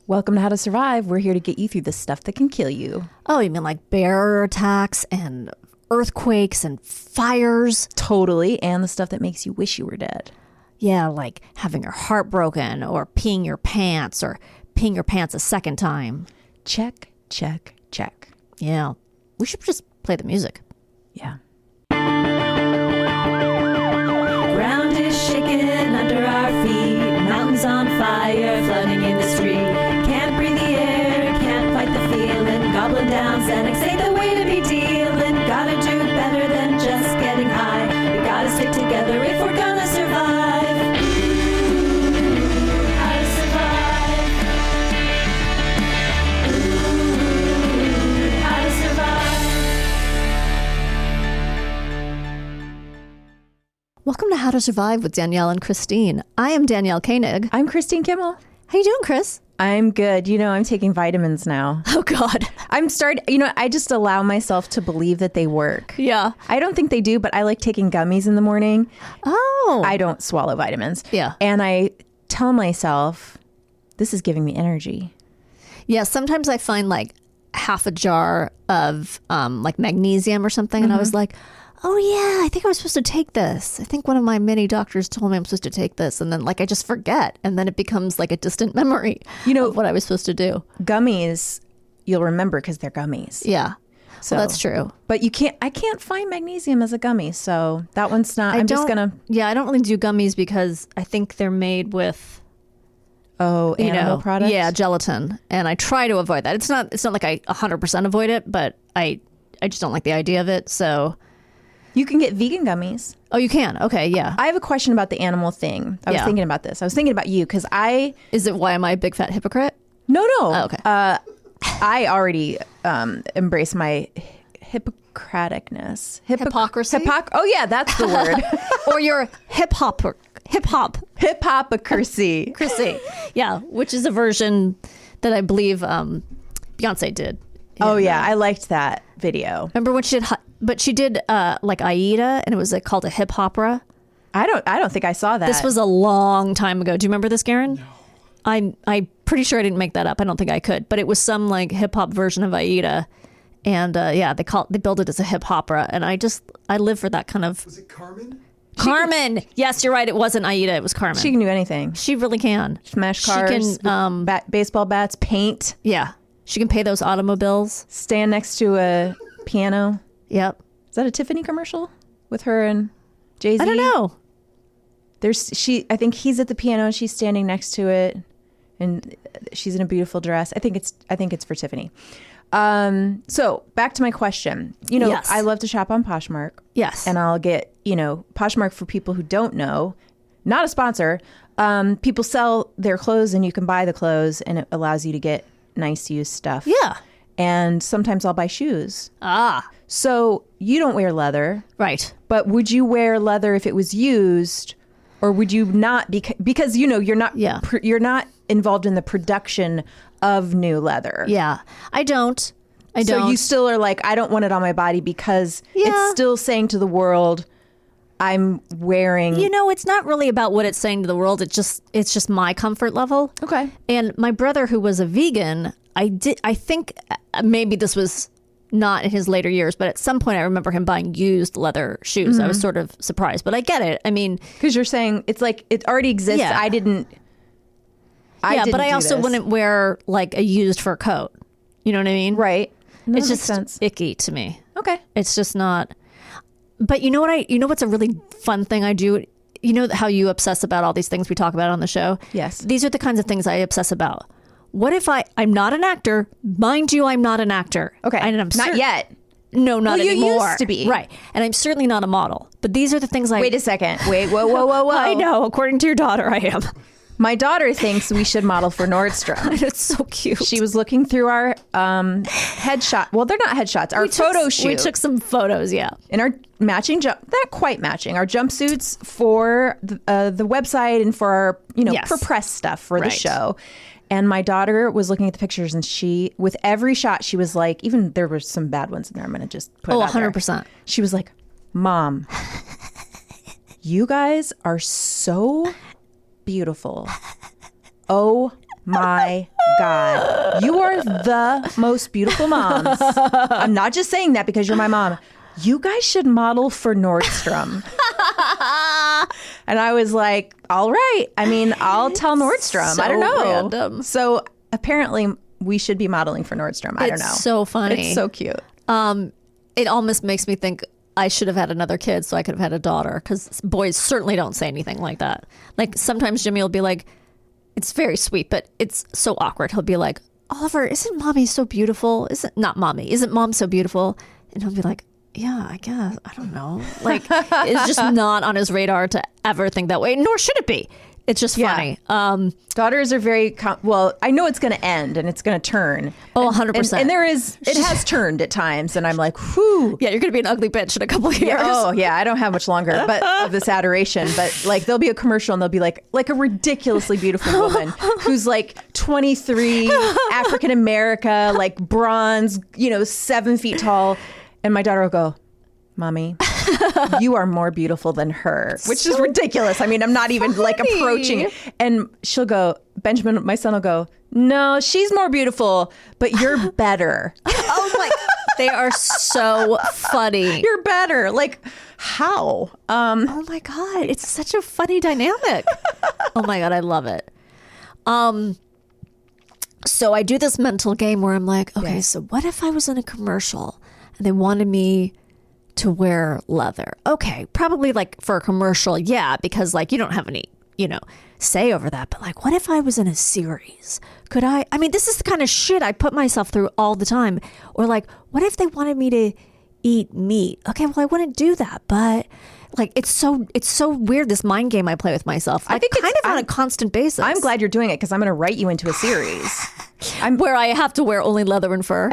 Welcome to How to Survive. We're here to get you through the stuff that can kill you. Oh, you mean like bear attacks and earthquakes and fires? Totally. And the stuff that makes you wish you were dead. Yeah, like having your heart broken or peeing your pants or peeing your pants a second time. Check, check, check. Yeah. We should just play the music. Yeah. Ground is shaking under our feet. Mountains on fire, flooding in the street. Can't breathe the air, can't fight the feeling. Gobbling down Xanax ain't the way to be dealing. Gotta do better than just getting high. We gotta stick together if we're gonna survive. Ooh, how to survive. Ooh, how to survive. Welcome to How to Survive with Danielle and Kristine. I am Danielle Koenig. I'm Kristine Kimmel. How you doing, Chris? I'm good. You know, I'm taking vitamins now. Oh, God. I just allow myself to believe that they work. Yeah. I don't think they do, but I like taking gummies in the morning. Oh. I don't swallow vitamins. Yeah. And I tell myself, this is giving me energy. Yeah, sometimes I find like half a jar of like magnesium or something. And I was like, oh, yeah, I think I was supposed to take this. I think one of my many doctors told me I'm supposed to take this. And then like I just forget. And then it becomes like a distant memory of what I was supposed to do. Gummies, you'll remember because they're gummies. Yeah. So Well, that's true. But I can't find magnesium as a gummy. So that one's not, I I'm just going to. Yeah, I don't really do gummies because I think they're made with, Animal products? Yeah, gelatin. And I try to avoid that. It's not like I 100% avoid it, but I just don't like the idea of it. So. You can get vegan gummies. Oh, you can? Okay, yeah. I have a question about the animal thing. I was thinking about this. I was thinking about you because Is it why am I a big fat hypocrite? No. Oh, okay. I already embrace my Hippocraticness. Hypocrisy? Oh, yeah, that's the word. Or your hip-hop. Hippocrisy. Yeah, which is a version that I believe Beyonce did. Oh, yeah. I liked that video. Remember when she did, but she did like Aida, and it was called a hip opera. I don't think I saw that. This was a long time ago. Do you remember this, Garen? No. I'm pretty sure I didn't make that up. I don't think I could, but it was some like hip hop version of Aida, and they billed it as a hip opera, and I live for that kind of. Was it Carmen? Carmen. Yes, you're right. It wasn't Aida. It was Carmen. She can do anything. She really can. Smash cars, She can, baseball bats, paint. Yeah. She can pay those automobiles. Stand next to a piano. Yep. Is that a Tiffany commercial with her and Jay-Z? I don't know. I think he's at the piano and she's standing next to it, and she's in a beautiful dress. I think it's for Tiffany. So back to my question. Yes. I love to shop on Poshmark. Yes. And I'll get, Poshmark, for people who don't know, not a sponsor. People sell their clothes and you can buy the clothes, and it allows you to get nice used stuff. Yeah. And sometimes I'll buy shoes. Ah. So you don't wear leather. Right. But would you wear leather if it was used, or would you not? Because you're not. Yeah. You're not involved in the production of new leather. Yeah. I don't. So you still are like, I don't want it on my body because it's still saying to the world, I'm wearing. It's not really about what it's saying to the world. It's just my comfort level. Okay. And my brother, who was a vegan, I think maybe this was not in his later years, but at some point I remember him buying used leather shoes. I was sort of surprised, but I get it. I mean, because you're saying it's like it already exists. Yeah. I didn't but I also this. wouldn't wear like a used fur coat. You know what I mean? Right. No, It's that just makes sense. icky to me. Okay. It's just not. But you know what's a really fun thing I do? You know how you obsess about all these things we talk about on the show? Yes. These are the kinds of things I obsess about. What if I'm not an actor? Mind you, I'm not an actor. Okay. And I'm not yet. No, not Well, you anymore. used to be. Right. And I'm certainly not a model. But these are the things Wait a second. Wait. Whoa. I know. According to your daughter, I am. My daughter thinks we should model for Nordstrom. It's so cute. She was looking through our headshot. Well, they're not headshots. Our photo shoot. We took some photos, yeah. In our matching not quite matching, our jumpsuits for the website and for our, Yes. for press stuff for the Right. show. And my daughter was looking at the pictures, and she, with every shot, she was like, even there were some bad ones in there. I'm going to just put it out there. 100%. She was like, Mom, you guys are so beautiful. Oh my God. You are the most beautiful moms. I'm not just saying that because you're my mom. You guys should model for Nordstrom. And I was like, all right. I mean, I'll tell Nordstrom. So I don't know. random. So apparently we should be modeling for Nordstrom. I don't know. It's so funny. It's so cute. It almost makes me think I should have had another kid so I could have had a daughter, because boys certainly don't say anything like that. Like sometimes Jimmy will be like, it's very sweet, but it's so awkward. He'll be like, Oliver, isn't mommy so beautiful? Isn't mom so beautiful? And he'll be like, yeah, I guess. I don't know. Like, it's just not on his radar to ever think that way, nor should it be. It's just funny. Daughters are very, well, I know it's going to end and it's going to turn. Oh, 100%. And it has turned at times. And I'm like, whew. Yeah, you're going to be an ugly bitch in a couple of years. Oh, yeah. I don't have much longer but of this adoration. But like, there'll be a commercial and they'll be like a ridiculously beautiful woman who's like 23, African America, like bronze, 7 feet tall. And my daughter will go, Mommy, you are more beautiful than her, which is ridiculous. I mean, I'm not even like approaching. And she'll go, Benjamin, my son will go, no, she's more beautiful, but you're better. Oh my, they are so funny. You're better. Like, how? Oh my God, it's such a funny dynamic. Oh my God, I love it. So I do this mental game where I'm like, okay, so what if I was in a commercial and they wanted me to wear leather? Okay, probably like for a commercial, yeah, because like you don't have any, say over that. But like, what if I was in a series? Could I mean, this is the kind of shit I put myself through all the time. Or like, what if they wanted me to eat meat? Okay, well, I wouldn't do that, but like, it's so weird, this mind game I play with myself. I think it's on a constant basis. I'm glad you're doing it because I'm going to write you into a series. Where I have to wear only leather and fur.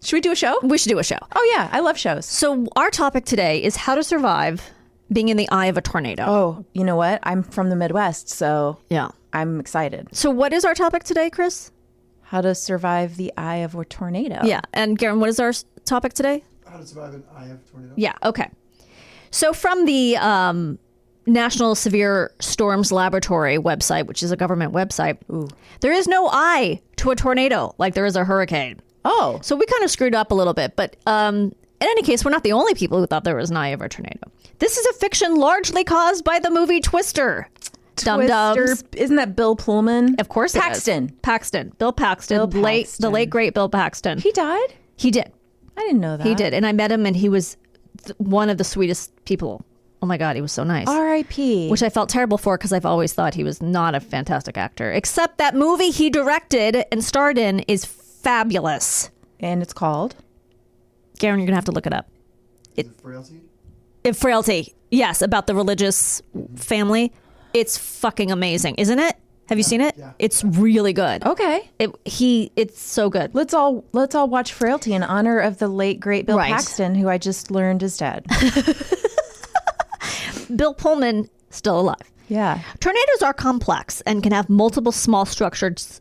Should we do a show? We should do a show. Oh, yeah. I love shows. So our topic today is how to survive being in the eye of a tornado. Oh, you know what? I'm from the Midwest, so yeah, I'm excited. So what is our topic today, Chris? How to survive the eye of a tornado. Yeah. And Garen, what is our topic today? How to survive an eye of a tornado. Yeah. Okay. So from the National Severe Storms Laboratory website, which is a government website, there is no eye to a tornado like there is a hurricane. Oh. So we kind of screwed up a little bit. But in any case, we're not the only people who thought there was an eye of a tornado. This is a fiction largely caused by the movie Twister. Dum-dums. Isn't that Bill Pullman? Of course it Paxton. is. Bill Paxton. The late, great Bill Paxton. He died? He did. I didn't know that. He did. And I met him and he was one of the sweetest people. Oh my God, he was so nice. R.I.P. Which I felt terrible for because I've always thought he was not a fantastic actor. Except that movie he directed and starred in is fabulous. And it's called? Garen, you're going to have to look it up. Is it Frailty? Frailty. Yes, about the religious family. It's fucking amazing, isn't it? Have you seen it? Yeah. It's really good. Okay. It's so good. Let's all watch Frailty in honor of the late great Bill Right. Paxton, who I just learned is dead. Bill Pullman, still alive. Yeah. Tornadoes are complex and can have multiple small structures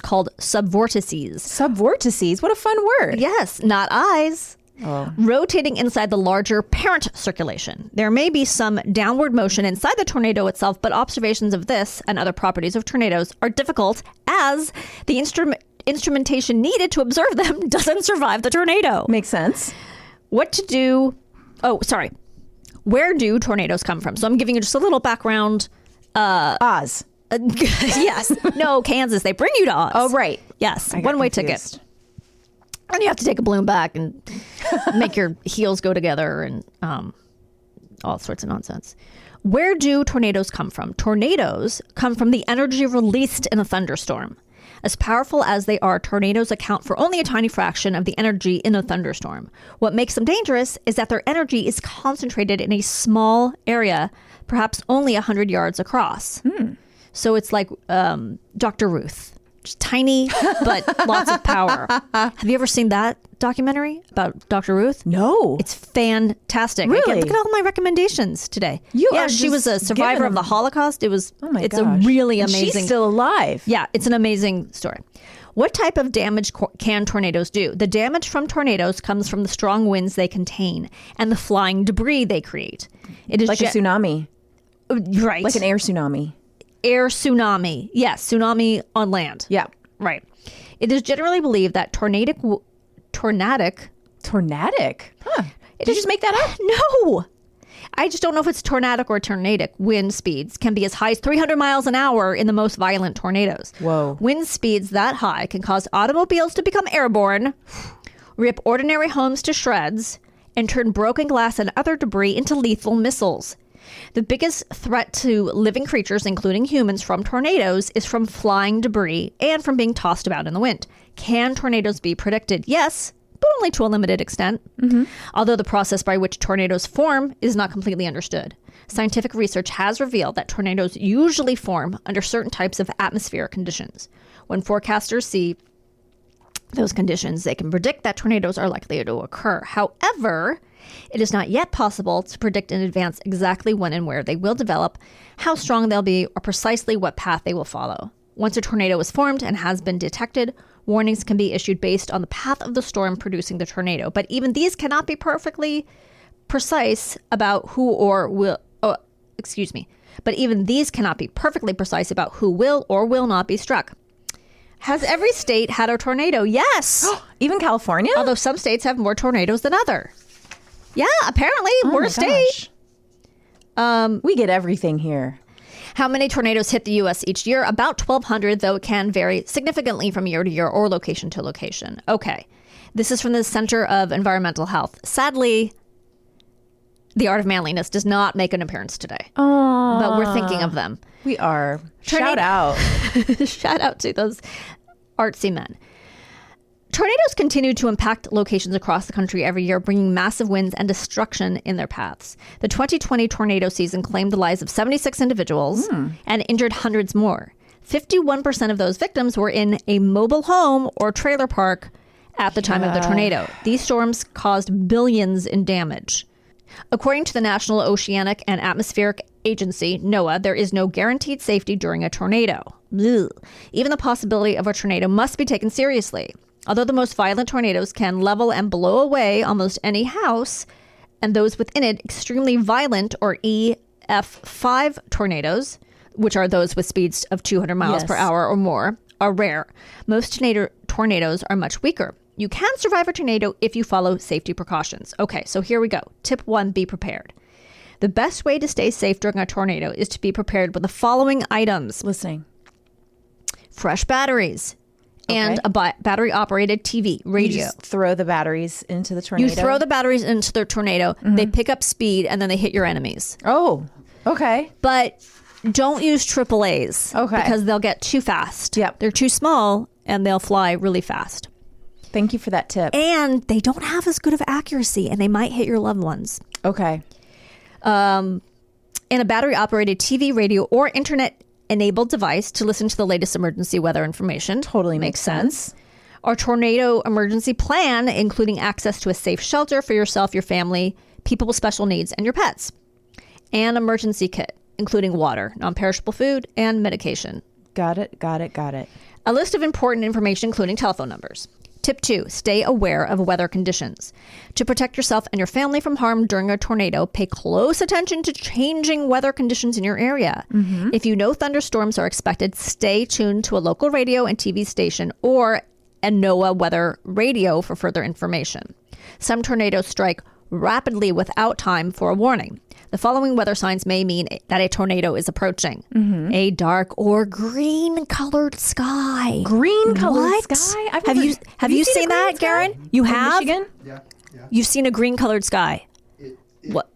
called subvortices. Subvortices. What a fun word. Yes, not eyes. Oh. Rotating inside the larger parent circulation. There may be some downward motion inside the tornado itself, but observations of this and other properties of tornadoes are difficult as the instrumentation needed to observe them doesn't survive the tornado. Makes sense. What to do? Oh, sorry. Where do tornadoes come from? So I'm giving you just a little background. Oz. Yes. No, Kansas. They bring you to Oz. Oh, right. Yes. I got One-way confused. ticket. And you have to take a balloon back and make your heels go together and all sorts of nonsense. Where do tornadoes come from? Tornadoes come from the energy released in a thunderstorm. As powerful as they are, tornadoes account for only a tiny fraction of the energy in a thunderstorm. What makes them dangerous is that their energy is concentrated in a small area, perhaps only 100 yards across. So it's like Dr. Ruth. Just tiny, but lots of power. Have you ever seen that documentary about Dr. Ruth? No. It's fantastic. Really? Again, look at all my recommendations today. are She was a just survivor giving of the them- Holocaust. It's gosh. a really And amazing. she's still alive. Yeah, it's an amazing story. What type of damage can tornadoes do? The damage from tornadoes comes from the strong winds they contain and the flying debris they create. It is Like a tsunami. right, Like an air tsunami. air tsunami. Yes, tsunami on land. Yeah. Right. It is generally believed that tornadic. Tornadic? Huh. Did you just make that up? No. I just don't know if it's tornadic or tornadic. Wind speeds can be as high as 300 miles an hour in the most violent tornadoes. Whoa. Wind speeds that high can cause automobiles to become airborne, rip ordinary homes to shreds, and turn broken glass and other debris into lethal missiles. The biggest threat to living creatures, including humans, from tornadoes is from flying debris and from being tossed about in the wind. Can tornadoes be predicted? Yes, but only to a limited extent. Although the process by which tornadoes form is not completely understood. Scientific research has revealed that tornadoes usually form under certain types of atmospheric conditions. When forecasters see those conditions, they can predict that tornadoes are likely to occur. However, it is not yet possible to predict in advance exactly when and where they will develop, how strong they'll be, or precisely what path they will follow. Once a tornado is formed and has been detected, warnings can be issued based on the path of the storm producing the tornado. But even these cannot be perfectly precise about who will or will not be struck. Has every state had a tornado? Yes. Even California? Although some states have more tornadoes than other. Yeah, apparently we're a state. We get everything here. How many tornadoes hit the U.S. each year? About 1,200, though it can vary significantly from year to year or location to location. Okay. This is from the Center of Environmental Health. Sadly, the Art of Manliness does not make an appearance today. Oh, but we're thinking of them. We are. Tornado- Shout out. Shout out to those artsy men. Tornadoes continue to impact locations across the country every year, bringing massive winds and destruction in their paths. The 2020 tornado season claimed the lives of 76 individuals and injured hundreds more. 51% of those victims were in a mobile home or trailer park at the time of the tornado. These storms caused billions in damage. According to the National Oceanic and Atmospheric Agency, NOAA, there is no guaranteed safety during a tornado. Ugh. Even the possibility of a tornado must be taken seriously. Although the most violent tornadoes can level and blow away almost any house, and those within it extremely violent or EF5 tornadoes, which are those with speeds of 200 miles per hour or more, are rare. Most tornadoes are much weaker. You can survive a tornado if you follow safety precautions. Okay, so here we go. Tip 1, be prepared. The best way to stay safe during a tornado is to be prepared with the following items. Listening. Fresh batteries. And a battery-operated TV, radio. You just throw the batteries into the tornado? You throw the batteries into the tornado, they pick up speed, and then they hit your enemies. Oh, okay. But don't use AAAs. Okay. Because they'll get too fast. Yep. They're too small, and they'll fly really fast. Thank you for that tip. And they don't have as good of accuracy, and they might hit your loved ones. Okay. And a battery-operated TV, radio, or internet-enabled device to listen to the latest emergency weather information. Totally makes sense. Our tornado emergency plan, including access to a safe shelter for yourself, your family, people with special needs, and your pets. An emergency kit, including water, non-perishable food, and medication. Got it. A list of important information, including telephone numbers. Tip 2, stay aware of weather conditions. To protect yourself and your family from harm during a tornado, pay close attention to changing weather conditions in your area. If you know thunderstorms are expected, stay tuned to a local radio and TV station or a NOAA weather radio for further information. Some tornadoes strike rapidly without time for a warning. The following weather signs may mean that a tornado is approaching. A dark or green-colored sky. Green-colored sky? Have you seen that, Garen? You have? Michigan? Yeah. You've seen a green-colored sky. What?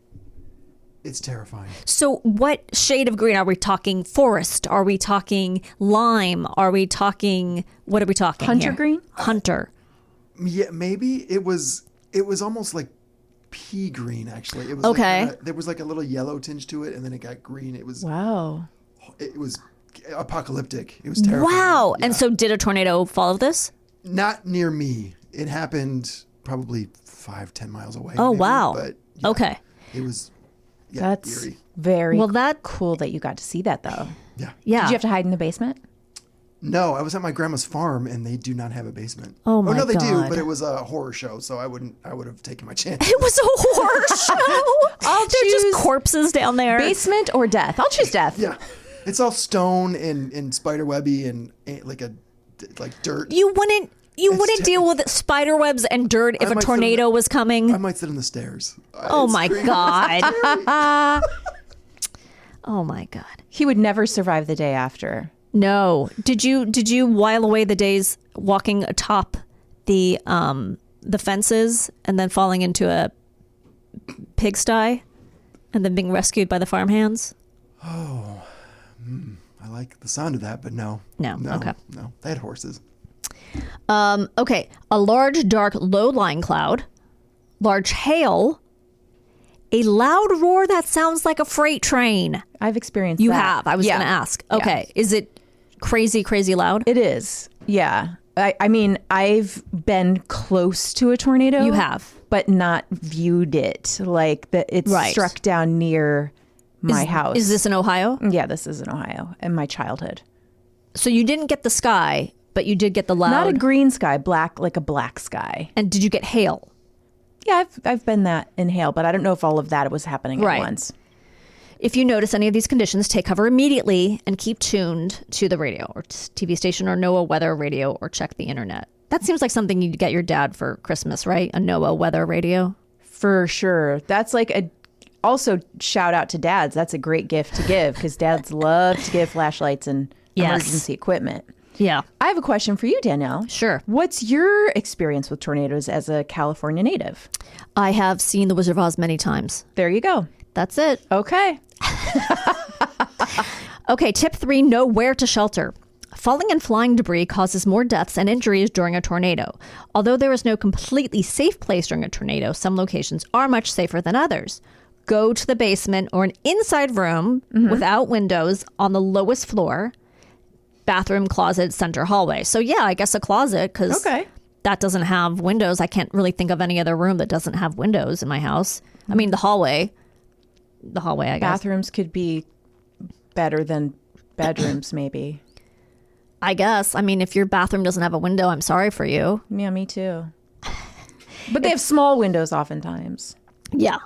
It's terrifying. So what shade of green? Are we talking forest? Are we talking lime? Are we talking, what are we talking Hunter here? green? Hunter. Yeah, maybe it was almost like pea green. Actually, it was Okay. there was like a little yellow tinge to it, and then it got green. It was Wow. apocalyptic. It was terrifying. Wow. Yeah. And so did a tornado follow this? Not near me. It happened probably 5-10 miles away. Oh, maybe, wow. But yeah, Okay. it was. Yeah, That's eerie. very Well, cool that you got to see that, though. Yeah. Yeah. Did you have to hide in the basement? No, I was at my grandma's farm, and they do not have a basement. Oh, my no, they do, God. but it was a horror show, so I would have taken my chance. It was a horror show. I'll They're choose just corpses down there. basement or death. I'll choose death. Yeah, it's all stone and spider webby and like a like dirt. You wouldn't deal with spider webs and dirt if a tornado was coming. I might sit on the stairs. Oh my God. Oh my God. He would never survive the day after. No. Did you while away the days walking atop the fences and then falling into a pigsty and then being rescued by the farmhands? Oh, I like the sound of that, but no. Okay. No, they had horses. Okay. A large, dark, low-lying cloud, large hail, a loud roar that sounds like a freight train. I've experienced You that. have. I was going to ask. Okay. Yeah. Is it crazy, crazy loud? It is. Yeah. I mean, I've been close to a tornado. You have. But not viewed it. Like, it's struck down near my house. Is this in Ohio? Yeah, this is in Ohio in my childhood. So you didn't get the sky, but you did get the loud. Not a green sky, like a black sky. And did you get hail? Yeah, I've been that in hail, but I don't know if all of that was happening at once. If you notice any of these conditions, take cover immediately and keep tuned to the radio or TV station or NOAA weather radio or check the internet. That seems like something you'd get your dad for Christmas, right? A NOAA weather radio. For sure. That's like also shout out to dads. That's a great gift to give because dads love to give flashlights and emergency equipment. Yeah. I have a question for you, Danielle. Sure. What's your experience with tornadoes as a California native? I have seen The Wizard of Oz many times. There you go. That's it. Okay. Okay, tip 3, know where to shelter. Falling and flying debris causes more deaths and injuries during a tornado. Although there is no completely safe place during a tornado, some locations are much safer than others. Go to the basement or an inside room without windows on the lowest floor. Bathroom, closet, center hallway. So yeah, I guess a closet because that doesn't have windows. I can't really think of any other room that doesn't have windows in my house. I mean, the hallway, I guess. Bathrooms could be better than bedrooms, maybe. I guess. I mean, if your bathroom doesn't have a window, I'm sorry for you. Yeah, me too. But they have small windows oftentimes. Yeah.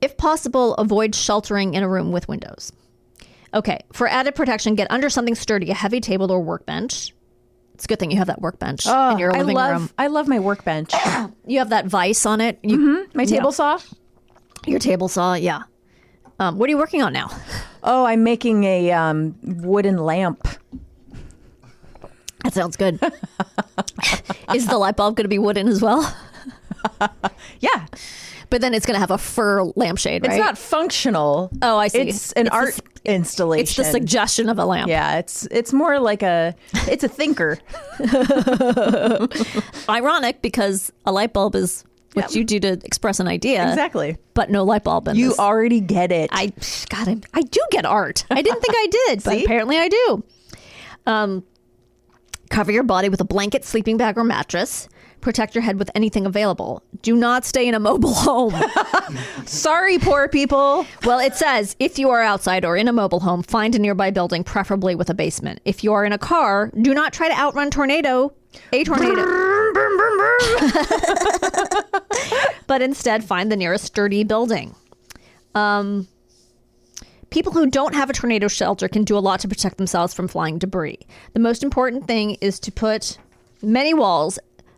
If possible, avoid sheltering in a room with windows. Okay. For added protection, get under something sturdy, a heavy table or workbench. It's a good thing you have that workbench in your living room. I love my workbench. You have that vise on it. My table saw. Your table saw, yeah. What are you working on now? Oh, I'm making a wooden lamp. That sounds good. Is the light bulb going to be wooden as well? Yeah. But then it's going to have a fur lampshade, right? It's not functional. Oh, I see. It's an art installation. It's the suggestion of a lamp. Yeah, it's more like it's a thinker. Ironic because a light bulb is what you do to express an idea. Exactly. But no light bulb in You this. already get it. I do get art. I didn't think I did, but apparently I do. Cover your body with a blanket, sleeping bag, or mattress. Protect your head with anything available. Do not stay in a mobile home. Sorry, poor people. Well, it says if you are outside or in a mobile home, find a nearby building, preferably with a basement. If you are in a car, do not try to outrun a tornado. But instead, find the nearest sturdy building. People who don't have a tornado shelter can do a lot to protect themselves from flying debris. The most important thing is to put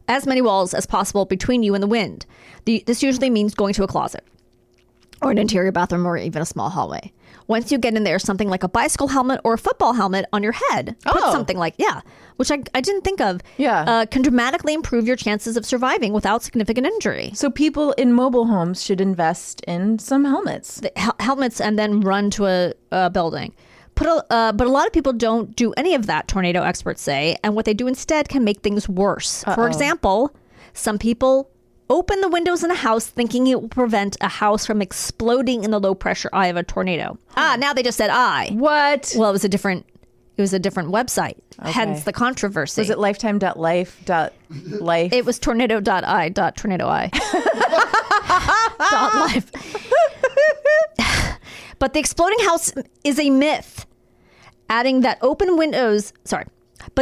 as many walls as possible between you and the wind. This usually means going to a closet or an interior bathroom or even a small hallway. Once you get in there, something like a bicycle helmet or a football helmet on your head. Put something like, which I didn't think of. Yeah. Can dramatically improve your chances of surviving without significant injury. So people in mobile homes should invest in some helmets. Helmets and then run to a building. But a lot of people don't do any of that, tornado experts say, and what they do instead can make things worse. For example, some people open the windows in a house thinking it will prevent a house from exploding in the low pressure eye of a tornado. Now they just said eye. What? Well, it was a different website. Hence the controversy. Was it lifetime.life? It was tornado.i.tornado.i. .life. But the exploding house is a myth. But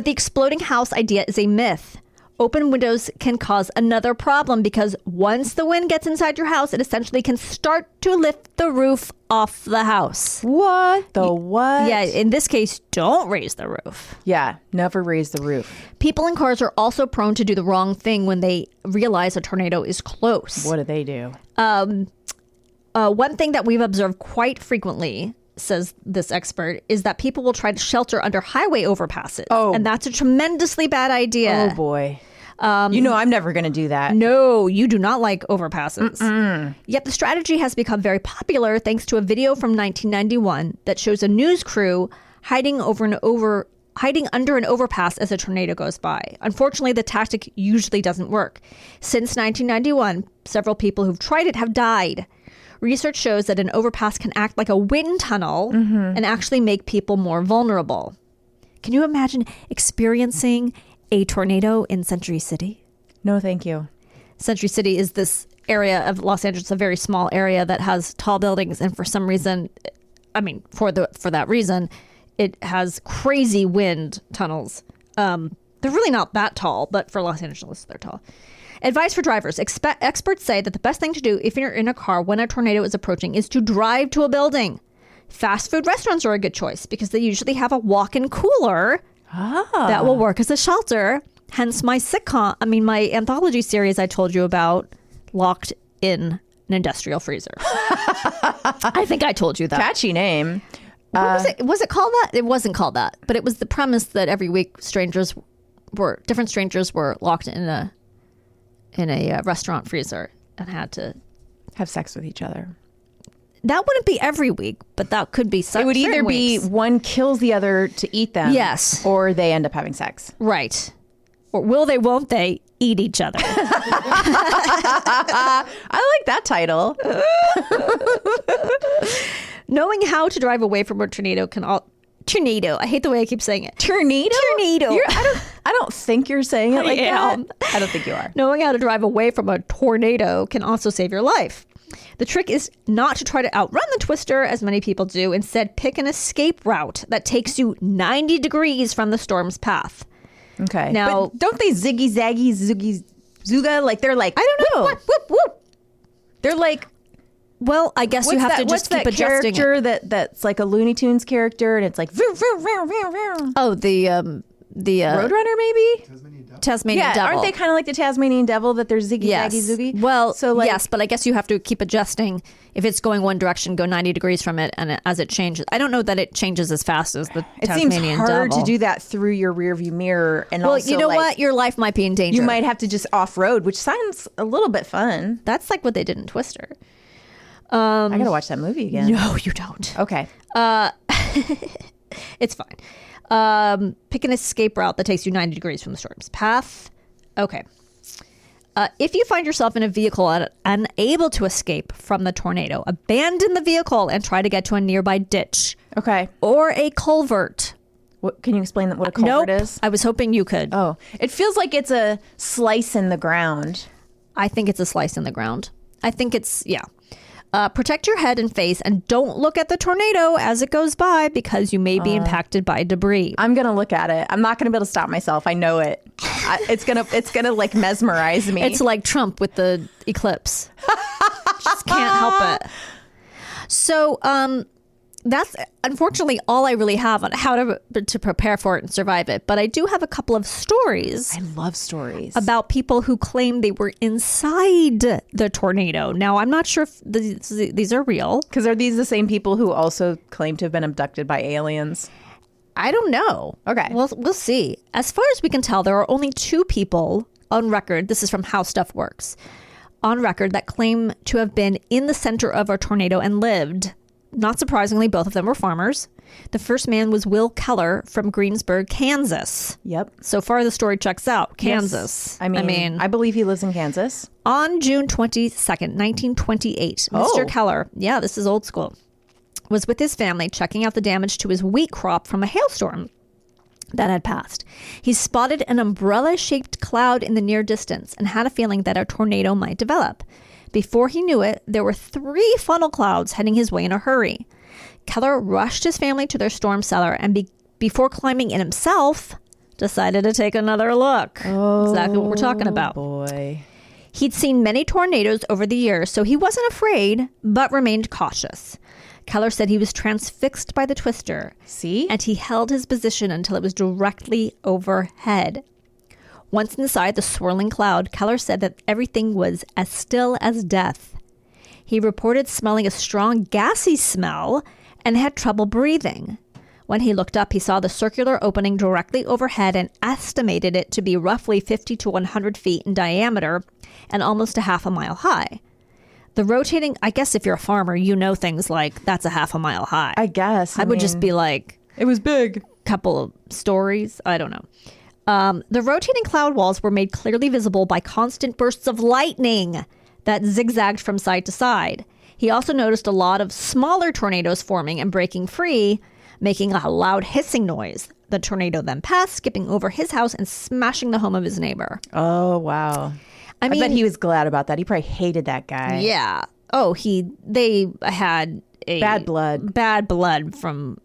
the exploding house idea is a myth. Open windows can cause another problem because once the wind gets inside your house, it essentially can start to lift the roof off the house. What the what? Yeah, in this case, don't raise the roof. Yeah, never raise the roof. People in cars are also prone to do the wrong thing when they realize a tornado is close. What do they do? One thing that we've observed quite frequently, says this expert, is that people will try to shelter under highway overpasses. Oh. And that's a tremendously bad idea. Oh boy. I'm never going to do that. No, you do not like overpasses. Yet the strategy has become very popular thanks to a video from 1991 that shows a news crew hiding under an overpass as a tornado goes by. Unfortunately, the tactic usually doesn't work. Since 1991, several people who've tried it have died. Research shows that an overpass can act like a wind tunnel and actually make people more vulnerable. Can you imagine experiencing a tornado in Century City? No, thank you. Century City is this area of Los Angeles, a very small area that has tall buildings, and for some reason, for that reason, it has crazy wind tunnels. They're really not that tall, but for Los Angeles, they're tall. Advice for drivers. Experts say that the best thing to do if you're in a car when a tornado is approaching is to drive to a building. Fast food restaurants are a good choice because they usually have a walk-in cooler that will work as a shelter. Hence my my anthology series I told you about, Locked in an Industrial Freezer. I think I told you that. Catchy name. What was it? Was it called that? It wasn't called that, but it was the premise that every week different strangers were locked in a restaurant freezer and had to Have sex with each other. That wouldn't be every week, but that could be some. It would either be one kills the other to eat them. Yes. Or they end up having sex. Right. Or will they, won't they eat each other? I like that title. Knowing how to drive away from a tornado can tornado. I hate the way I keep saying it. Tornado? I don't think you're saying it like that. I don't think you are. Knowing how to drive away from a tornado can also save your life. The trick is not to try to outrun the twister, as many people do. Instead, pick an escape route that takes you 90 degrees from the storm's path. Okay. Now, but don't they ziggy zaggy zoogie zooga? Like they're like, I don't know. Whoop, whoop, whoop. They're like, well, I guess you have to just keep adjusting character that's like a Looney Tunes character, and it's like vroom, vroom, vroom, vroom, vroom. Oh, the Roadrunner, maybe. Tasmanian Devil. Aren't they kind of like the Tasmanian Devil that they're ziggy zaggy zoogie? Well, so like, yes, but I guess you have to keep adjusting. If it's going one direction, go 90 degrees from it, and as it changes, I don't know that it changes as fast as the Tasmanian Devil. It seems hard to do that through your rearview mirror, and well, also, you know what, your life might be in danger. You might have to just off road, which sounds a little bit fun. That's like what they did in Twister. I gotta watch that movie again. No, you don't. Okay. It's fine. Pick an escape route that takes you 90 degrees from the storm's path. Okay. If you find yourself in a vehicle and unable to escape from the tornado, abandon the vehicle and try to get to a nearby ditch. Okay. Or a culvert. What, can you explain what a culvert is? I was hoping you could. Oh, it feels like it's a slice in the ground. I think it's a slice in the ground. I think it's, yeah. Protect your head and face and don't look at the tornado as it goes by because you may be impacted by debris. I'm going to look at it. I'm not going to be able to stop myself. I know it. It's gonna like mesmerize me. It's like Trump with the eclipse. Just can't help it. So that's unfortunately all I really have on how to prepare for it and survive it. But I do have a couple of stories. I love stories about people who claim they were inside the tornado. Now, I'm not sure if these are real. Because are these the same people who also claim to have been abducted by aliens? I don't know. Okay. We'll see. As far as we can tell, there are only 2 people on record. This is from How Stuff Works. On record that claim to have been in the center of a tornado and lived. Not surprisingly, both of them were farmers. The first man was Will Keller from Greensburg, Kansas. Yep. So far, the story checks out. Kansas. Yes. I mean, I believe he lives in Kansas. On June 22nd, 1928, Mr. Keller, yeah, this is old school, was with his family checking out the damage to his wheat crop from a hailstorm that had passed. He spotted an umbrella-shaped cloud in the near distance and had a feeling that a tornado might develop. Before he knew it, there were 3 funnel clouds heading his way in a hurry. Keller rushed his family to their storm cellar and before climbing in himself, decided to take another look. Exactly what we're talking about. Boy. He'd seen many tornadoes over the years, so he wasn't afraid, but remained cautious. Keller said he was transfixed by the twister. See? And he held his position until it was directly overhead. Once inside the swirling cloud, Keller said that everything was as still as death. He reported smelling a strong gassy smell and had trouble breathing. When he looked up, he saw the circular opening directly overhead and estimated it to be roughly 50 to 100 feet in diameter and almost a half a mile high. The rotating, I guess if you're a farmer, you know things like that's a half a mile high. I guess. I would just be like, it was big. Couple of stories. I don't know. The rotating cloud walls were made clearly visible by constant bursts of lightning that zigzagged from side to side. He also noticed a lot of smaller tornadoes forming and breaking free, making a loud hissing noise. The tornado then passed, skipping over his house and smashing the home of his neighbor. Oh, wow. I bet he was glad about that. He probably hated that guy. Yeah. Oh, they had a bad blood from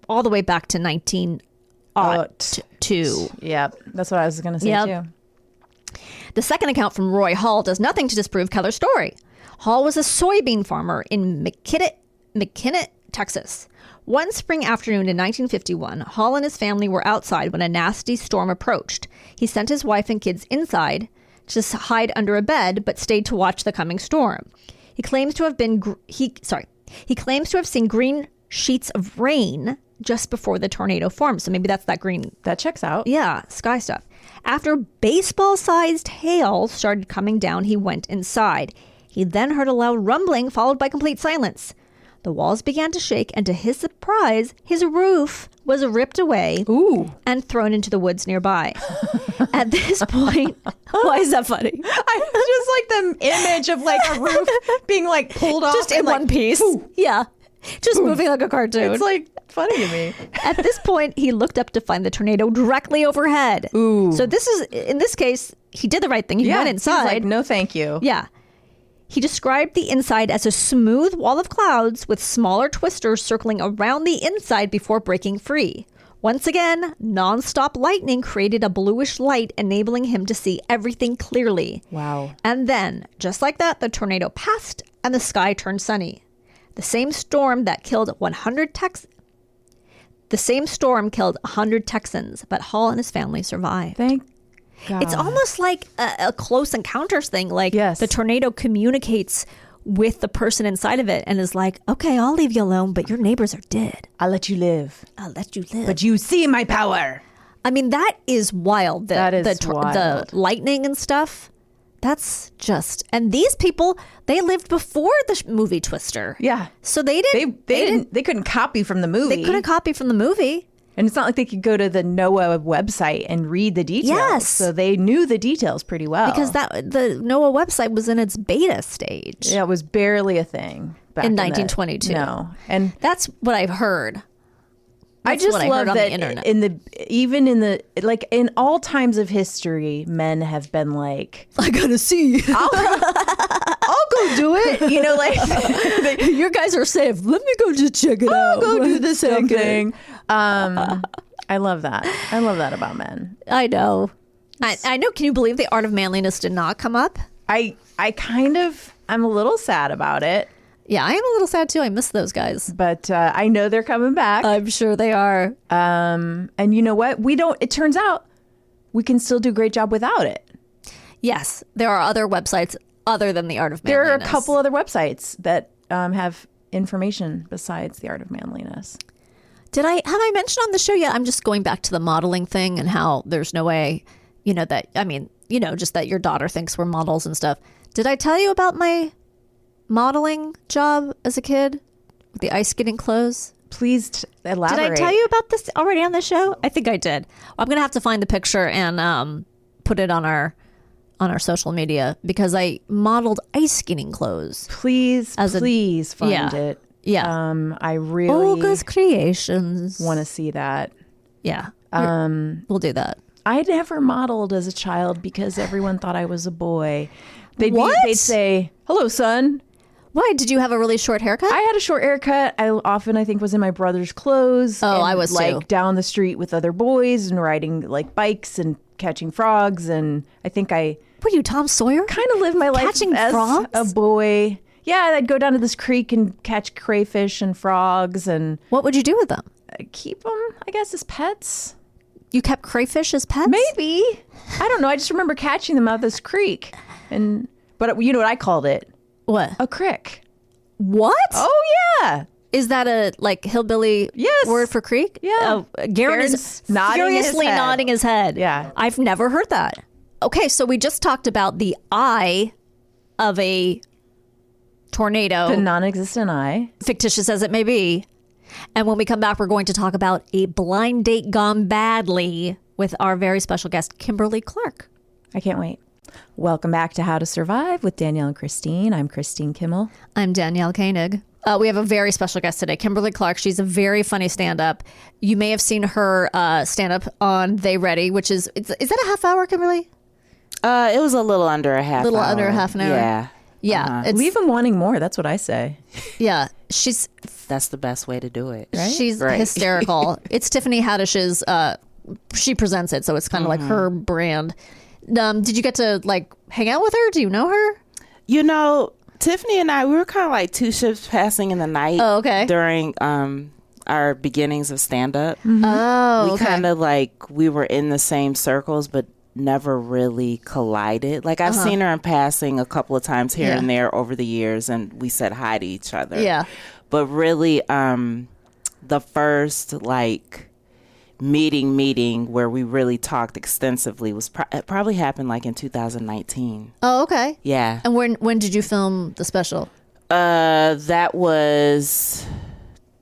all the way back to 1902. Yep. That's what I was going to say too. The second account from Roy Hall does nothing to disprove Keller's story. Hall was a soybean farmer in McKinnett, Texas. One spring afternoon in 1951, Hall and his family were outside when a nasty storm approached. He sent his wife and kids inside to hide under a bed, but stayed to watch the coming storm. He claims to have seen green sheets of rain just before the tornado formed. So maybe that's that green. That checks out. Yeah, sky stuff. After baseball-sized hail started coming down, he went inside. He then heard a loud rumbling, followed by complete silence. The walls began to shake, and to his surprise, his roof was ripped away and thrown into the woods nearby. At this point, why is that funny? I just like the image of like a roof being like pulled off. Just in one piece. Ooh. Yeah. Just moving like a cartoon. It's like funny to me. At this point, he looked up to find the tornado directly overhead. Ooh. So in this case, he did the right thing. He went inside. He's like, no, thank you. Yeah. He described the inside as a smooth wall of clouds with smaller twisters circling around the inside before breaking free. Once again, nonstop lightning created a bluish light, enabling him to see everything clearly. Wow. And then, just like that, the tornado passed and the sky turned sunny. The same storm killed 100 Texans, but Hall and his family survived. Thank God. It's almost like a close encounters thing. Like the tornado communicates with the person inside of it and is like, okay, I'll leave you alone, but your neighbors are dead. I'll let you live. But you see my power. I mean, that is wild. That is wild. The lightning and stuff. That's just, and these people, they lived before the movie Twister. Yeah. So they couldn't copy from the movie. They couldn't copy from the movie. And it's not like they could go to the NOAA website and read the details. Yes. So they knew the details pretty well. Because the NOAA website was in its beta stage. Yeah, it was barely a thing back in 1922. No. And that's what I've heard. I just love that in all times of history, men have been like, I gotta see. I'll go do it. You know, like your guys are safe. Let me go just check it out. I'll go do the same thing. I love that. I love that about men. I know. I know. Can you believe the Art of Manliness did not come up? I'm a little sad about it. Yeah, I am a little sad too. I miss those guys. But I know they're coming back. I'm sure they are. And you know what? It turns out we can still do a great job without it. Yes. There are other websites other than the Art of There Manliness. are a couple other websites that have information besides the Art of Manliness. Have I mentioned on the show yet? I'm just going back to the modeling thing and how there's no way, just that your daughter thinks we're models and stuff. Did I tell you about my modeling job as a kid with the ice skating clothes? Please elaborate. Did I tell you about this already on the show? I think I did. I'm going to have to find the picture and put it on our social media because I modeled ice skating clothes. Please find it. Yeah. I really Olga's Creations. want to see that. Yeah. We'll do that. I never modeled as a child because everyone thought I was a boy. They'd say, "Hello, son." Why? Did you have a really short haircut? I had a short haircut. I think was in my brother's clothes. Oh, and, I was like too. down the street with other boys and riding like bikes and catching frogs. And I think I What are you, Tom Sawyer? kind of lived my life Catching as frogs? a boy. Yeah, I'd go down to this creek and catch crayfish and frogs and What would you do with them? keep them, I guess, as pets. You kept crayfish as pets? Maybe. I don't know. I just remember catching them out of this creek. But you know what I called it? What? A crick. What? Oh, yeah. Is that a like hillbilly Yes. word for creek? Yeah. Oh, Garen is Garen's nodding his furiously head. nodding his head. Yeah. I've never heard that. Okay, so we just talked about the eye of a tornado, The non-existent eye. fictitious as it may be. And when we come back, we're going to talk about a blind date gone badly with our very special guest, Kimberly Clark. I can't wait. Welcome back to How to Survive with Danielle and Kristine. I'm Kristine Kimmel. I'm Danielle Koenig. We have a very special guest today, Kimberly Clark. She's a very funny stand-up. You may have seen her stand-up on They Ready, which is that a half hour, Kimberly? It was a little under a half Little hour. under a half an hour. Yeah. Yeah, it's, Leave them wanting more. That's what I say. yeah. She's That's the best way to do it. she's Right. hysterical. It's Tiffany Haddish's. She presents it, so it's kind of like her brand. Did you get to like hang out with her? Do you know her? You know, Tiffany and I, we were kind of like two ships passing in the night. Oh, okay. During our beginnings of stand-up. Oh, We kind of like, we were in the same circles, but never really collided. Like I've seen her in passing a couple of times here Yeah. and there over the years, and we said hi to each other. Yeah. But really, the first like meeting where we really talked extensively was it probably happened like in 2019. Oh, okay. Yeah. And when did you film the special? That was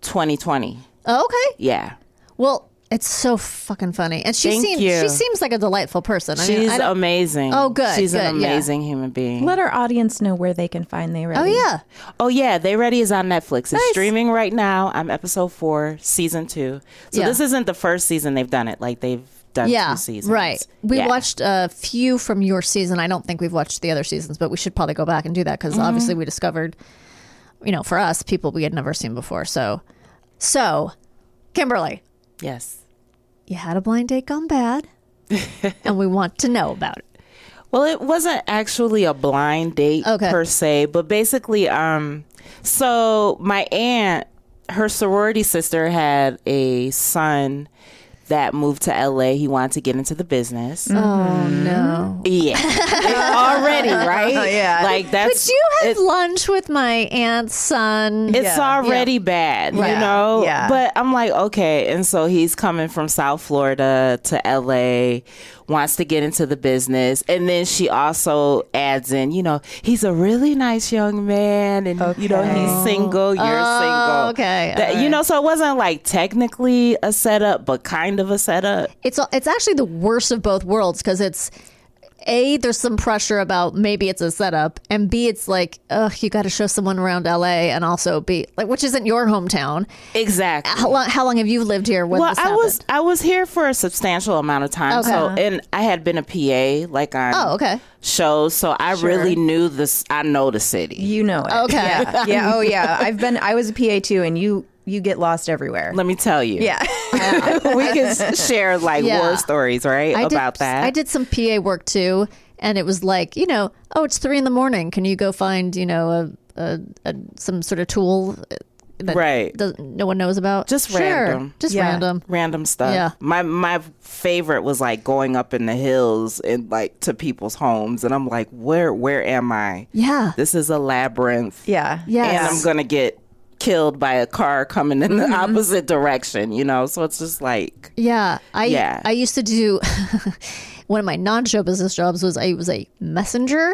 2020. Oh, okay. Yeah. Well, it's so fucking funny, and she Thank you. she seems like a delightful person. I mean, She's I don't- amazing. Oh, good, She's an good, yeah. amazing human being. Let our audience know where they can find They Ready. Oh yeah. Oh yeah, They Ready is on Netflix. It's Nice. streaming right now. I'm episode 4, season 2. So Yeah. this isn't the first season they've done it. Like they've done 2 seasons. Right. We Yeah. watched a few from your season. I don't think we've watched the other seasons, but we should probably go back and do that because obviously we discovered, for us, people we had never seen before. So, Kimberly, Yes. you had a blind date gone bad, and we want to know about it. Well, it wasn't actually a blind date Okay. per se, but basically, so my aunt, her sorority sister had a son that moved to LA. He wanted to get into the business. Oh no! Yeah. Already, right? Yeah. Like that's Would you have lunch with my aunt's son? it's already bad, Right. you know? Yeah. But I'm like, okay. And so he's coming from South Florida to LA, wants to get into the business. And then she also adds in, he's a really nice young man. And, he's single, you're single. okay. That, so it wasn't like technically a setup, but kind of a setup. It's actually the worst of both worlds because it's A, there's some pressure about maybe it's a setup, and B, it's like, you got to show someone around LA, and also B, like, which isn't your hometown. Exactly. How long have you lived here when this happened? I was here for a substantial amount of time. Okay. So, and I had been a PA like on okay. shows, so I really knew this. I know the city. You know it. Okay. Yeah. Yeah. Oh, yeah. I was a PA too, and you get lost everywhere. Let me tell you. Yeah. We can share like Yeah. war stories, right? About that. I did some PA work too, and it was like, it's 3 a.m. Can you go find, some sort of tool that Right. no one knows about? Just Sure. random. Just Yeah. random. Random stuff. Yeah. My favorite was like going up in the hills and like to people's homes, and I'm like, where am I? Yeah. This is a labyrinth. Yeah. Yes. And I'm gonna get killed by a car coming in the opposite direction, so it's just like Yeah, Yeah. I used to do one of my non-show business jobs was I was a messenger,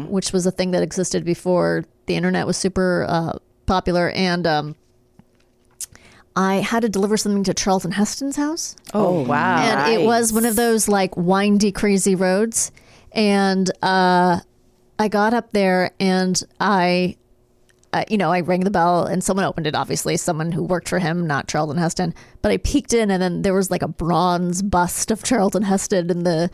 which was a thing that existed before the internet was super popular, and I had to deliver something to Charlton Heston's house, Oh, wow. and it was one of those like windy, crazy roads, and I got up there and I rang the bell and someone opened it, obviously someone who worked for him, not Charlton Heston, but I peeked in and then there was like a bronze bust of Charlton Heston in the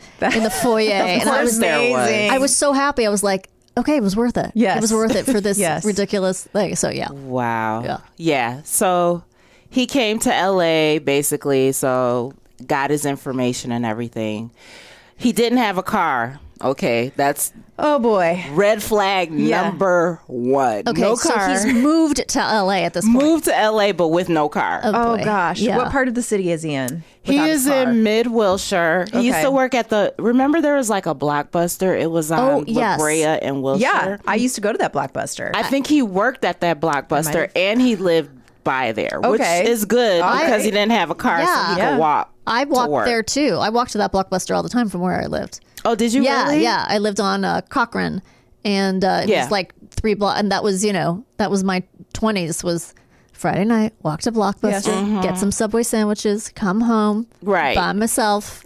foyer. And course there was. I was so happy. I was like, okay, it was worth it. Yes. It was worth it for this Yes. ridiculous thing. So yeah. Wow. Yeah. So he came to LA basically, so got his information and everything. He didn't have a car. Okay, that's Oh boy. red flag number one. Okay, no so car. he's moved to LA at this point. Moved to LA, but with no car. Oh boy. gosh. Yeah. What part of the city is he in? He without his is car? in Mid Wilshire. He used Okay. to work at remember there was like a Blockbuster? It was on Oh, yes. La Brea and Wilshire. Yeah, I used to go to that Blockbuster. I think he worked at that Blockbuster and he lived by there, Okay. which is good because he didn't have a car, so Yeah. he Yeah. could walk. I to walked work. there too. I walked to that Blockbuster all the time from where I lived. Oh, did you Yeah, really? yeah. I lived on Cochrane, and it Yeah. was like 3 blocks, and that was that was my 20s. Was Friday night, walk to Blockbuster, get some Subway sandwiches, come home, Right. by myself.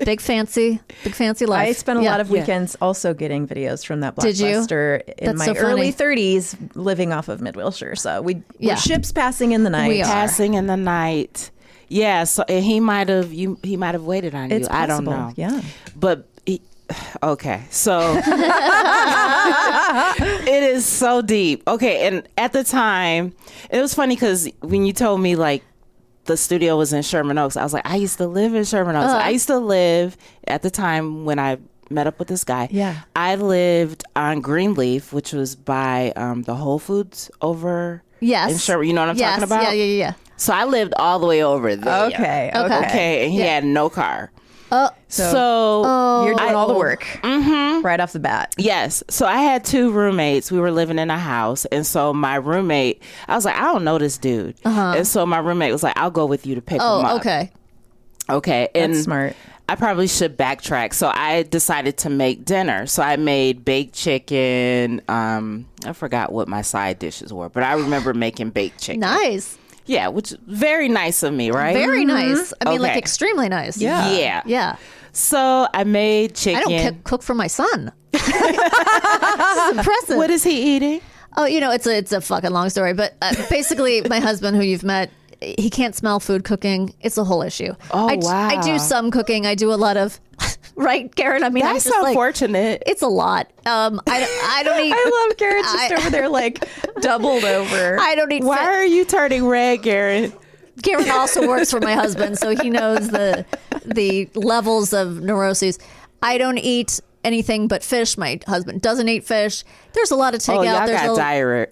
big fancy life. I spent a Yeah. lot of weekends also getting videos from that Did you? Blockbuster in That's my so funny. early 30s, living off of Mid Wilshire. So we're Yeah. ships passing in the night. We are. Passing in the night. Yeah, so and he might have waited on It's you. I don't possible, know. yeah. But okay, so it is so deep. Okay, and at the time, it was funny because when you told me like the studio was in Sherman Oaks, I was like, I used to live in Sherman Oaks. I used to live at the time when I met up with this guy. Yeah. I lived on Greenleaf, which was by the Whole Foods over Yes. in Sherman. You know what I'm Yes. talking about? Yeah. So I lived all the way over there. Okay. Okay, and he had no car. So you're doing all the work right off the bat. Yes. So I had 2 roommates. We were living in a house. And so my roommate, I was like, I don't know this dude. And so my roommate was like, I'll go with you to pick him up. Oh, okay. Okay. And That's smart. I probably should backtrack. So I decided to make dinner. So I made baked chicken. I forgot what my side dishes were, but I remember making baked chicken. Nice. Yeah, which is very nice of me, right? Very nice. I mean, like Okay. extremely nice. Yeah. Yeah. So I made chicken. I don't cook for my son. This is impressive. What is he eating? Oh, it's a fucking long story, but basically, my husband, who you've met, he can't smell food cooking. It's a whole issue. Oh, wow. I do some cooking. I do a lot of, right, Karen? I mean, I'm That's just unfortunate. it's a lot. I don't eat. I love Garrett's just over there, like doubled over. I don't eat. Why are you turning red, Garrett? Karen also works for my husband, so he knows the levels of neuroses. I don't eat anything but fish. My husband doesn't eat fish. There's a lot of takeout. Oh, y'all There's got diarrhea.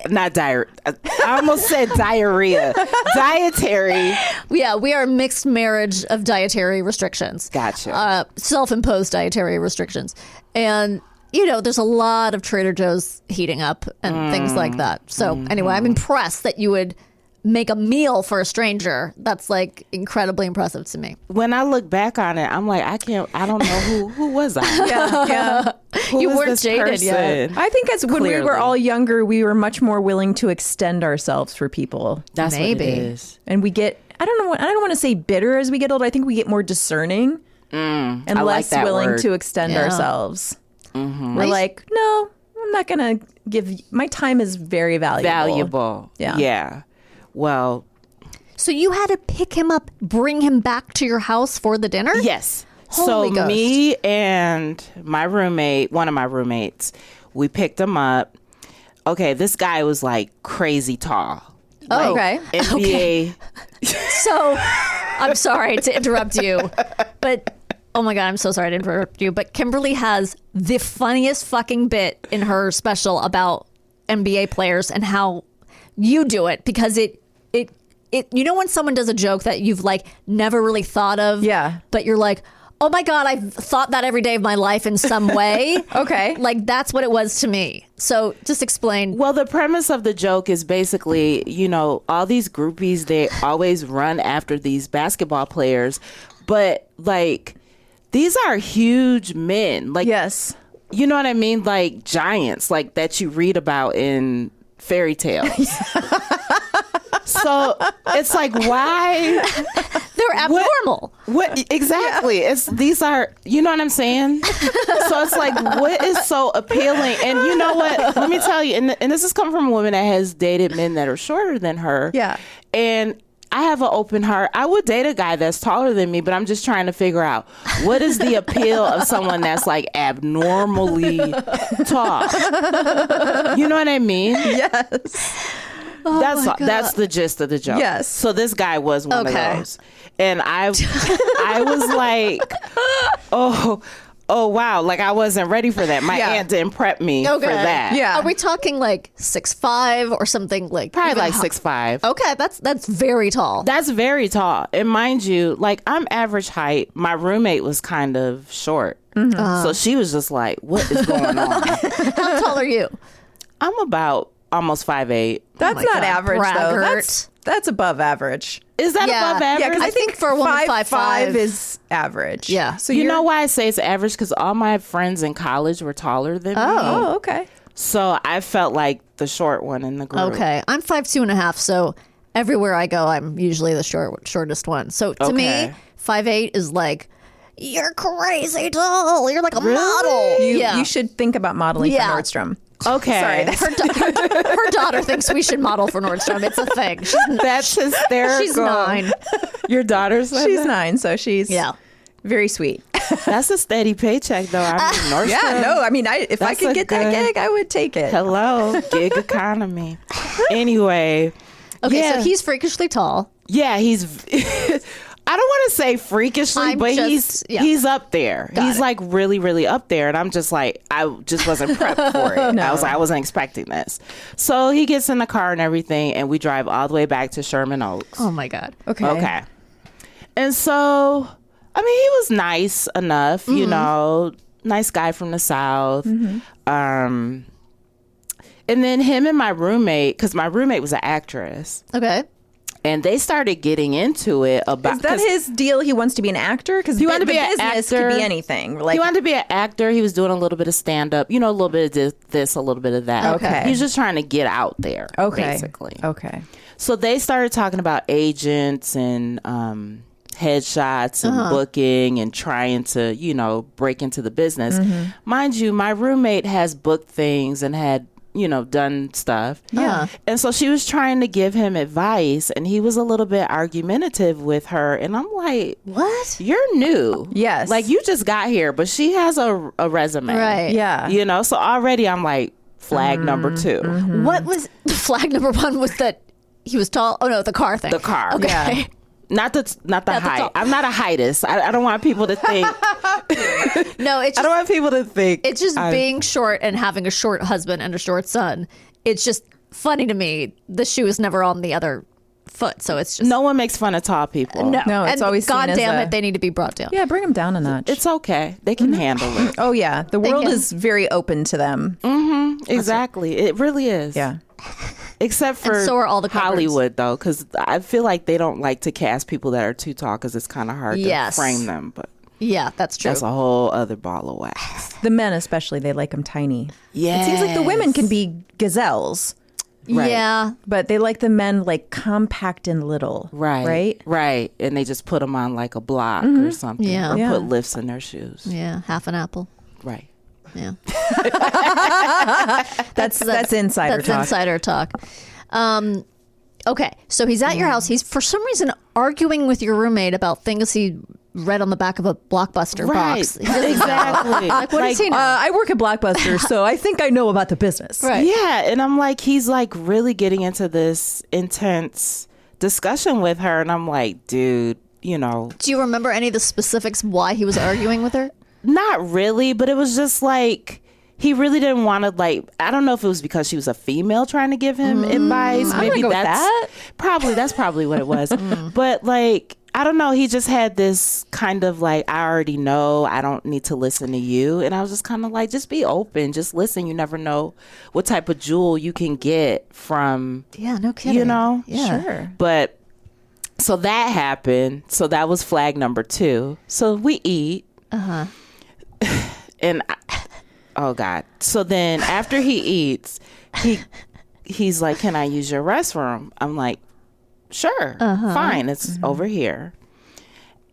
Not diarrhea. I almost said diarrhea. Dietary. Yeah, we are a mixed marriage of dietary restrictions. Gotcha. Self-imposed dietary restrictions. And, there's a lot of Trader Joe's heating up and things like that. So anyway, I'm impressed that you would make a meal for a stranger. That's like incredibly impressive to me. When I look back on it, I'm like, I don't know who was I? Yeah. Who You was weren't this jaded yet. person? I think as when we Clearly. were all younger, we were much more willing to extend ourselves for people. That's Maybe. what it is. And we get, I don't want to say bitter as we get older. I think we get more discerning and I like less that willing word. to extend Yeah. ourselves. We're like, no, I'm not going to my time is very valuable. Yeah. Yeah. Well, So you had to pick him up, bring him back to your house for the dinner? yes. Holy So Ghost. me and my roommate, one of my roommates, we picked him up. Okay, this guy was like crazy tall. Oh, Okay. NBA. So I'm sorry to interrupt you, but oh my God, I'm so sorry to interrupt you. But Kimberly has the funniest fucking bit in her special about NBA players and how you do it, because it when someone does a joke that you've like never really thought of, Yeah. but you're like, oh my God, I've thought that every day of my life in some way. Okay. Like that's what it was to me. So just explain. Well, the premise of the joke is basically, all these groupies, they always run after these basketball players, but like these are huge men. Like, Yes. you know what I mean? Like giants, like that you read about in fairy tales. So it's like, why? They're abnormal. What exactly? These are, you know what I'm saying? So it's like, what is so appealing? And you know what? Let me tell you, and this is coming from a woman that has dated men that are shorter than her. Yeah. And I have an open heart. I would date a guy that's taller than me, but I'm just trying to figure out what is the appeal of someone that's like abnormally tall. You know what I mean? Yes. That's the gist of the joke. Yes. So this guy was one of those, and I was like, oh wow, like I wasn't ready for that. My aunt didn't prep me for that. Yeah. Are we talking like 6'5" or something like Probably even like 6'5". Okay, that's very tall. That's very tall. And mind you, like I'm average height. My roommate was kind of short. So she was just like, what is going on? How tall are you? I'm about almost 5'8". That's my not God, average though. braggart. That's above average. Is that Yeah. above Yeah, average? 'cause I think for a woman 5'5" is average. Yeah. So you know why I say it's average? Because all my friends in college were taller than me. Oh, okay. So I felt like the short one in the group. Okay, I'm 5'2.5", so everywhere I go, I'm usually the shortest one. So to me, Okay. 5'8" is like, you're crazy tall. You're like a model. You should think about modeling Yeah. for Nordstrom. Okay. Sorry, Her daughter thinks we should model for Nordstrom. It's a thing. That's hysterical. She's 9. Your daughter said She's that? 9, so she's Yeah. very sweet. That's a steady paycheck, though. I mean, Nordstrom. Yeah, no, I mean, if I That's could a get that good- gig, I would take it. Hello, gig economy. Anyway. Okay, yeah. so he's freakishly tall. Yeah, he's. I don't want to say freakishly, I'm but just- yeah. he's up there. Got He's it. like really, really up there, and I'm just like, I just wasn't prepped for it. I wasn't expecting this. So he gets in the car and everything, and we drive all the way back to Sherman Oaks. Oh my God. Okay. And so, I mean, he was nice enough, you know, nice guy from the South. And then him and my roommate, because my roommate was an actress, Okay. and they started getting into it about. Is that 'cause his deal? He wants to be an actor? Because He wanted to be an business actor. could be anything. Like, he wanted to be an actor. He was doing a little bit of stand up, you know, a little bit of this, a little bit of that. Okay. He was just trying to get out there, basically. Okay. So they started talking about agents and headshots and booking and trying to, you know, break into the business. Mind you, my roommate has booked things and had, you know, done stuff. Yeah. And so she was trying to give him advice, and he was a little bit argumentative with her. And I'm like, What? you're new. Yes. Like, you just got here, but she has a resume. Right. Yeah. You know, so already I'm like, flag number 2. What was flag number 1 was that he was tall? Oh no, the car thing. The car. Okay. Yeah. Not the height. tall. I'm not a heightist. I don't want people to think. No, it's I just, don't want people to think. it's just being short and having a short husband and a short son. It's just funny to me. The shoe is never on the other foot, so it's just No one makes fun of tall people. No, it's And always seen God as damn a- it, they need to be brought down. Yeah, bring him down a notch. It's okay. They can handle it. Oh, yeah. The world can. is very open to them. Exactly. It really is. Yeah. Except for And so are all the cupboards. Hollywood, though, because I feel like they don't like to cast people that are too tall because it's kind of hard Yes. to frame them. But Yeah, that's true. that's a whole other ball of wax. The men, especially, they like them tiny. Yeah. It seems like the women can be gazelles, Right. Yeah. but they like the men like compact and little. Right. Right? Right. And they just put them on like a block or something. Yeah. Or Yeah. put lifts in their shoes. Yeah, half an apple. Right. Yeah. That's insider That's talk. insider talk. Okay, so he's at your house. He's for some reason arguing with your roommate about things he read on the back of a Blockbuster Right. box. He doesn't know. Exactly. Like, what does he know? I work at Blockbuster, so I think I know about the business. Right. Yeah, and I'm like, he's like really getting into this intense discussion with her, and I'm like, dude, you know, Do you remember any of the specifics why he was arguing with her? not really, but it was just like he really didn't want to, like, I don't know if it was because she was a female trying to give him advice. I'm Maybe gonna go with that's probably what it was. But like, I don't know, he just had this kind of like, I already know, I don't need to listen to you. And I was just kind of like, just be open, just listen. You never know what type of jewel you can get from, Yeah, no kidding. you know? Yeah. Sure. But so that happened. So that was flag number 2. So we eat. And oh God. So then after he eats, he's like, can I use your restroom? I'm like, sure, fine. It's over here.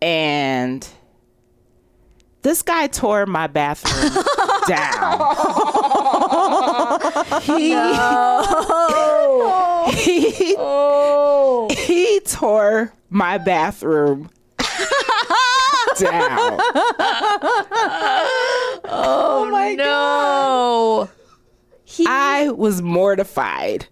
And this guy tore my bathroom down. He tore my bathroom down. Oh my God. I was mortified.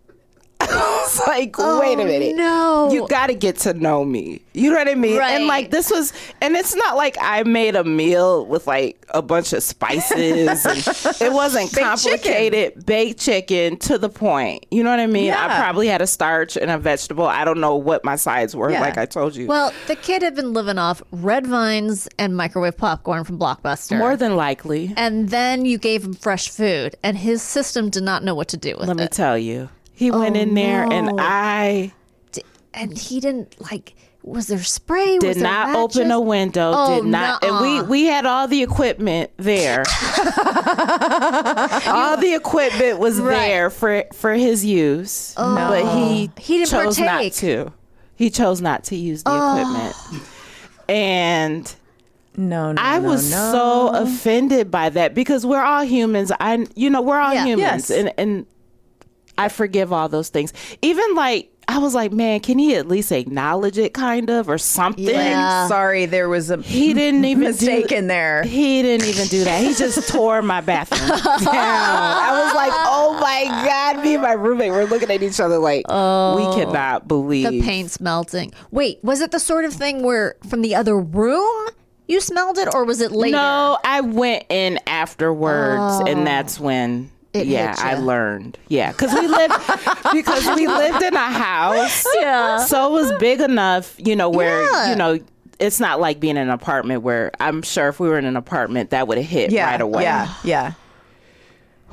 I was like, wait a minute. No. You got to get to know me. You know what I mean? Right. And like this was, and it's not like I made a meal with like a bunch of spices. And it wasn't complicated. Baked chicken to the point. You know what I mean? Yeah. I probably had a starch and a vegetable. I don't know what my sides were, Yeah. like I told you. Well, the kid had been living off red vines and microwave popcorn from Blockbuster. More than likely. And then you gave him fresh food, and his system did not know what to do with Let me it. tell you. He went in there and And he didn't was there spray? did Was there not matches? open a window. Oh, did not, nuh-uh. and we had all the equipment there. All the equipment was there for his use, but he He didn't chose not partake. to. He chose not to use the equipment, and No, I was so offended by that because we're all humans. We're all Yeah. humans, Yes. and I forgive all those things. Even like I was like, man, can he at least acknowledge it, kind of, or something? Yeah. Sorry, there was a He didn't even mistake in there. He didn't even do that. He just tore my bathroom down. I was like, oh my God. Me and my roommate were looking at each other like, we cannot believe. The paint's melting. Wait, was it the sort of thing where from the other room you smelled it, or was it later? No, I went in afterwards, and that's when. It Yeah, hit ya. I learned. Yeah, because we lived in a house. Yeah. So it was big enough, where Yeah. it's not like being in an apartment where I'm sure if we were in an apartment that would have hit right away. Yeah.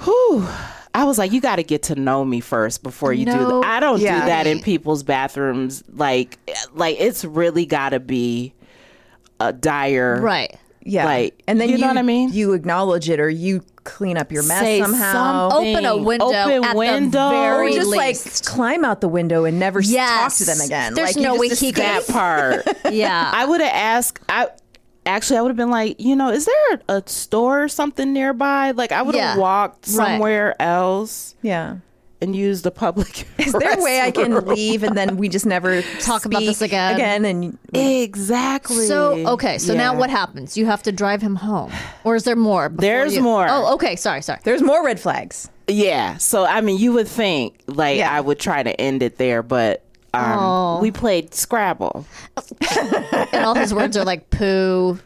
Whew. I was like, you got to get to know me first before you do No. that. I don't Yeah. do that in people's bathrooms. Like it's really got to be a dire. Right. Yeah. Like, and then you know what I mean? You acknowledge it or you clean up your mess Say somehow. something. Open a window Open at window. the very Or just least. climb out the window and never talk Yes. to them again. There's like, you no just way he could- That part. Yeah. I would have asked. I would have been like, is there a store or something nearby? Like I would have Yeah. walked Right. somewhere else Yeah. and used the public. Is there a way I can restroom. leave and then we just never Talk about this speak again? and Exactly. So now Yeah. what happens? You have to drive him home, or is there more? before There's you- more. Oh, okay. Sorry. there's more red flags. Yeah. So I mean, you would think like Yeah. I would try to end it there, but we played Scrabble. And all his words are like poo.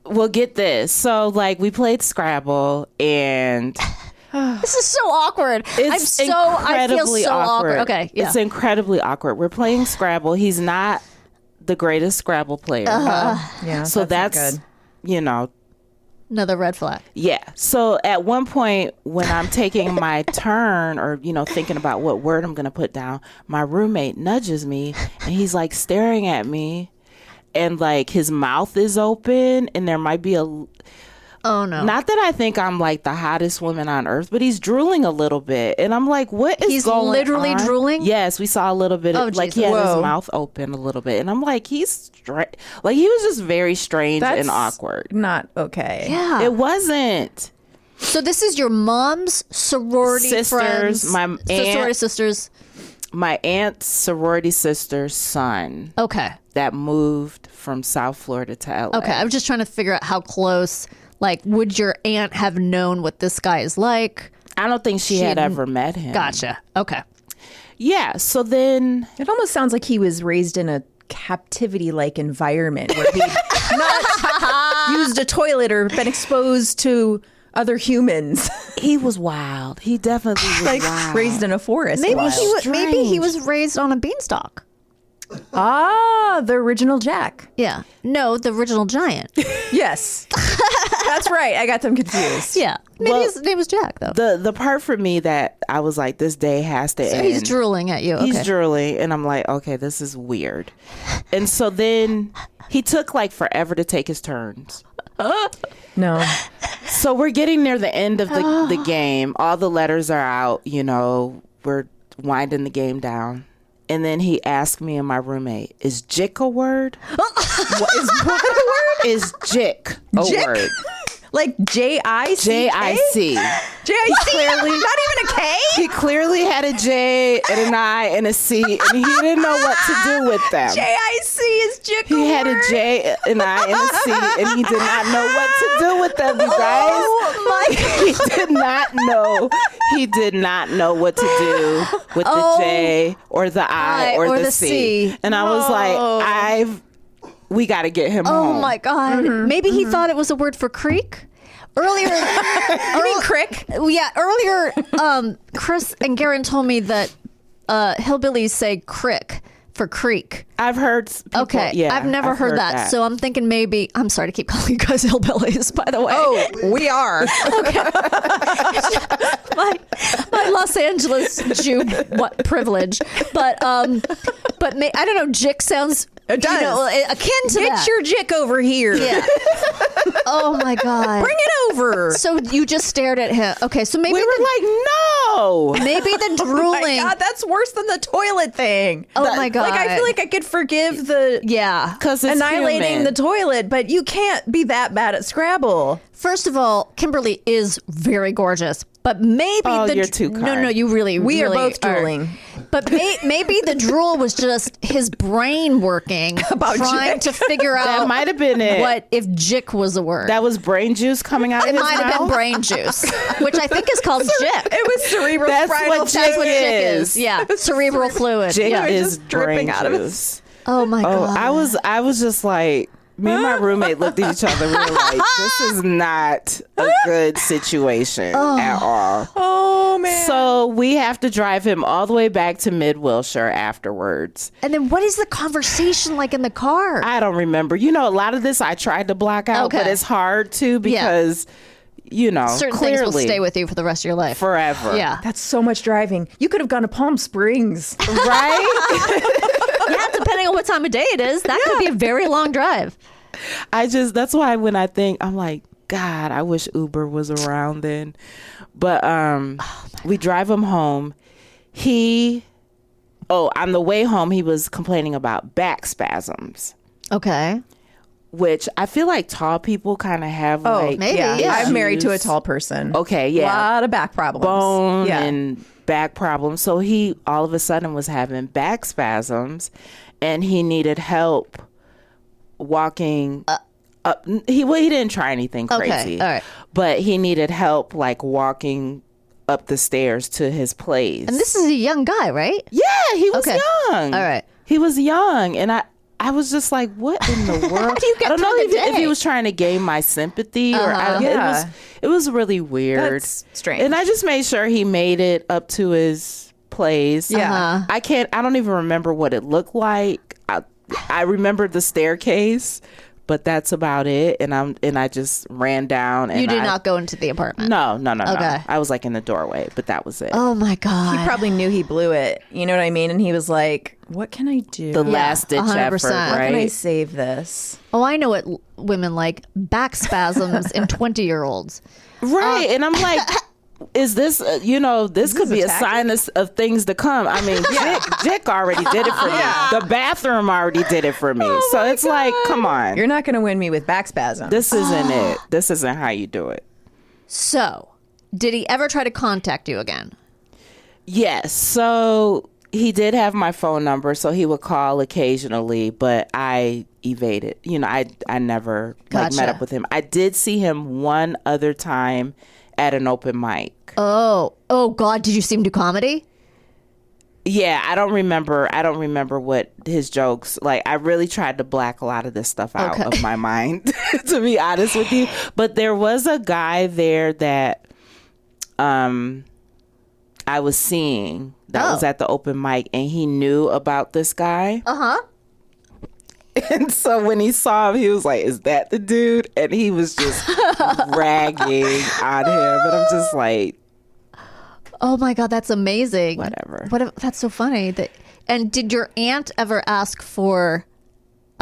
Well, get this. So like we played Scrabble and. This is so awkward. It's I feel incredibly so awkward. Okay. Yeah. It's incredibly awkward. We're playing Scrabble. He's not the greatest Scrabble player. Yeah. So not that's good. Another red flag. Yeah. So at one point when I'm taking my turn or, thinking about what word I'm going to put down, my roommate nudges me and he's like staring at me and like his mouth is open and there might be Oh no. not that I think I'm like the hottest woman on earth, but he's drooling a little bit. And I'm like, what is He's going on? literally drooling? Yes, we saw a little bit of, Oh, like he Jesus. had his Whoa. mouth open a little bit. And I'm like, he was just very strange That's and awkward. Not okay. Yeah. It wasn't. So this is your mom's sorority Sisters, friends. my aunt- sorority sisters. My aunt's sorority sister's son Okay. that moved from South Florida to LA. Okay. I was just trying to figure out how close. Like, would your aunt have known what this guy is like? I don't think she had ever met him. Gotcha. Okay. Yeah. So then It almost sounds like he was raised in a captivity-like environment where he'd not used a toilet or been exposed to other humans. he was wild. He definitely was like wild. raised in a forest. Maybe wild. he was raised on a beanstalk. the original Jack. Yeah. No, the original giant. Yes. That's right. I got them confused. Yeah. Maybe Well, his name was Jack though. The part for me that I was like, this day has to end. He's drooling at you. Okay. He's drooling, and I'm like, okay, this is weird. And so then he took like forever to take his turns. No. So we're getting near the end of the game. All the letters are out. We're winding the game down. And then he asked me and my roommate, is jick a word? What is a word? Is jick a Jick? word? Like J-I-C? J-I-C. J-I-C? Clearly. Not even a K? He clearly had a J and an I and a C, and he didn't know what to do with them. J-I-C is Jickle. He had a J, an I, and a C, and he did not know what to do with them, you guys. Oh, my God. He did not know. He did not know what to do with the J or the I or the C. And I was like, we got to get him home. Oh my God. Maybe he thought it was a word for creek. Earlier, You mean crick? Yeah, earlier, Chris and Garen told me that hillbillies say crick for creek. I've heard people, I've never heard that. So I'm thinking maybe, I'm sorry to keep calling you guys hillbillies, by the way. Oh, we are. my Los Angeles Jew privilege. But I don't know, jick sounds It does. Akin to Get that. your jick over here. Yeah. Oh my God. Bring it over. So you just stared at him. Okay, so maybe we were like, no. maybe the drooling. Oh my God, that's worse than the toilet thing. Oh my God. Like, I feel like I could forgive the because it's annihilating human. the toilet, but you can't be that bad at Scrabble. First of all, Kimberly is very gorgeous, but maybe you're too kind. No, you really, We are really both drooling. But maybe the drool was just his brain working, About trying Jick. to figure out That might have been it. what if jick was a word. That was brain juice coming out it of his might have been mouth? brain juice, which I think is called jick. It was cerebral That's spinal what fluid. That's what jick is. is. Yeah, cerebral fluid. Jick Yeah. is just dripping brain out of juice. Oh my Oh, God. I was just like, me and my roommate looked at each other. We were like, this is not a good situation at all. Oh, man. So we have to drive him all the way back to Mid Wilshire afterwards. And then what is the conversation like in the car? I don't remember. You know, a lot of this I tried to block out, Okay. but it's hard to because, you know, Certain things will clearly stay with you for the rest of your life. forever. Yeah. That's so much driving. You could have gone to Palm Springs. Right? Yeah, depending on what time of day it is, that could be a very long drive. That's why when I think, I'm like, God, I wish Uber was around then. But we drive him home. On the way home, he was complaining about back spasms, Okay. which I feel like tall people kind of have like, maybe. Yeah, Yeah. I'm married to a issues. tall person. Okay, A yeah. lot of back problems. Bone Yeah. and back problems. So he all of a sudden was having back spasms and he needed help walking up. He didn't try anything crazy. All right. But he needed help like walking up the stairs to his place. And this is a young guy, right? Yeah, he was Okay. young. All right. He was young and I was just like, what in the world? do you get I don't know through the if he day? was trying to gain my sympathy or Yeah. it was really weird. That's strange. And I just made sure he made it up to his place. Yeah. I don't even remember what it looked like. I remember the staircase, but that's about it. And I just ran down and You did not go into the apartment. No. Okay. I was like in the doorway, but that was it. Oh my God. He probably knew he blew it. You know what I mean? And he was like, what can I do? The last ditch 100%. effort, How can I right? save this? Oh, I know what women like. Back spasms in 20-year-olds. Right. And I'm like, is this, this could be a sign of things to come. I mean, Jick already did it for me. The bathroom already did it for me. So it's like, come on. You're not going to win me with back spasms. This isn't it. This isn't how you do it. So, did he ever try to contact you again? Yes. So he did have my phone number, so he would call occasionally, but I evaded. I never met Gotcha. up with him. I did see him one other time at an open mic. Oh God, did you see him do comedy? Yeah, I don't remember what his jokes, like I really tried to black a lot of this stuff out of my mind, to be honest with you. But there was a guy there that I was seeing that was at the open mic, and he knew about this guy. And so when he saw him, he was like, is that the dude? And he was just ragging on him. And I'm just like, Oh my God, that's amazing. Whatever. That's so funny. And did your aunt ever ask for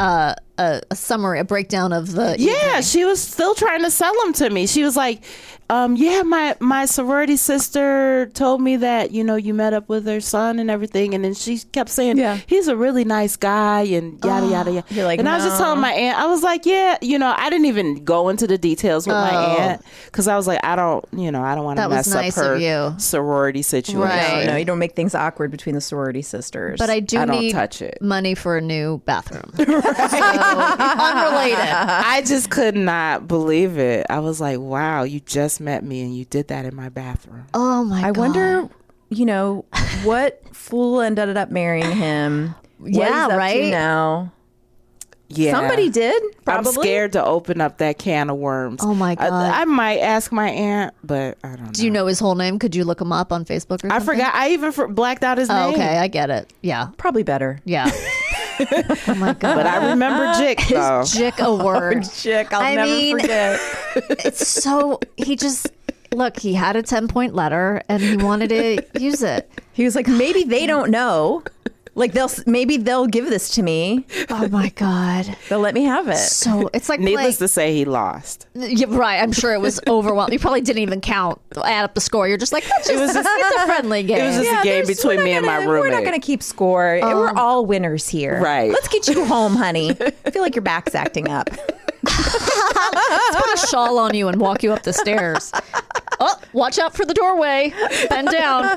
a a summary, a breakdown of the Yeah, she was still trying to sell them to me. She was like, yeah, my sorority sister told me that, you know, you met up with her son and everything. And then she kept saying, he's a really nice guy and yada, yada, yada. You're like, and I was just telling my aunt, I was like, yeah, you know, I didn't even go into the details with my aunt because I was like, I don't want to mess nice up of her you. sorority situation. Right. No, you don't make things awkward between the sorority sisters. But I do don't need touch it. money for a new bathroom. So, unrelated. I just could not believe it. I was like, wow, you just met me and you did that in my bathroom. Oh my I God. wonder, you know, what fool ended up marrying him. What Yeah, he's up right? to now. Yeah. Somebody did, probably. I'm scared to open up that can of worms. Oh my God. I might ask my aunt, but I don't know. Do you know his whole name? Could you look him up on Facebook or something? I forgot. I even blacked out his Oh, name. okay, I get it. Yeah. Probably better. Yeah. Oh my God. But I remember Jick though. Jick a word. Chick, I'll I never mean- forget. It's so, he just, look, he had a 10-point letter and he wanted to use it. He was like, maybe they don't know. Like maybe they'll give this to me. Oh my God. They'll let me have it. So it's like, Needless to say, he lost. yeah, right. I'm sure it was overwhelming. You probably didn't even add up the score. You're just like, it's a friendly game. It was just a game between me and my roommate. We're not going to keep score. We're all winners here. Right. Let's get you home, honey. I feel like your back's acting up. Let's put a shawl on you and walk you up the stairs. Oh, watch out for the doorway. Bend down.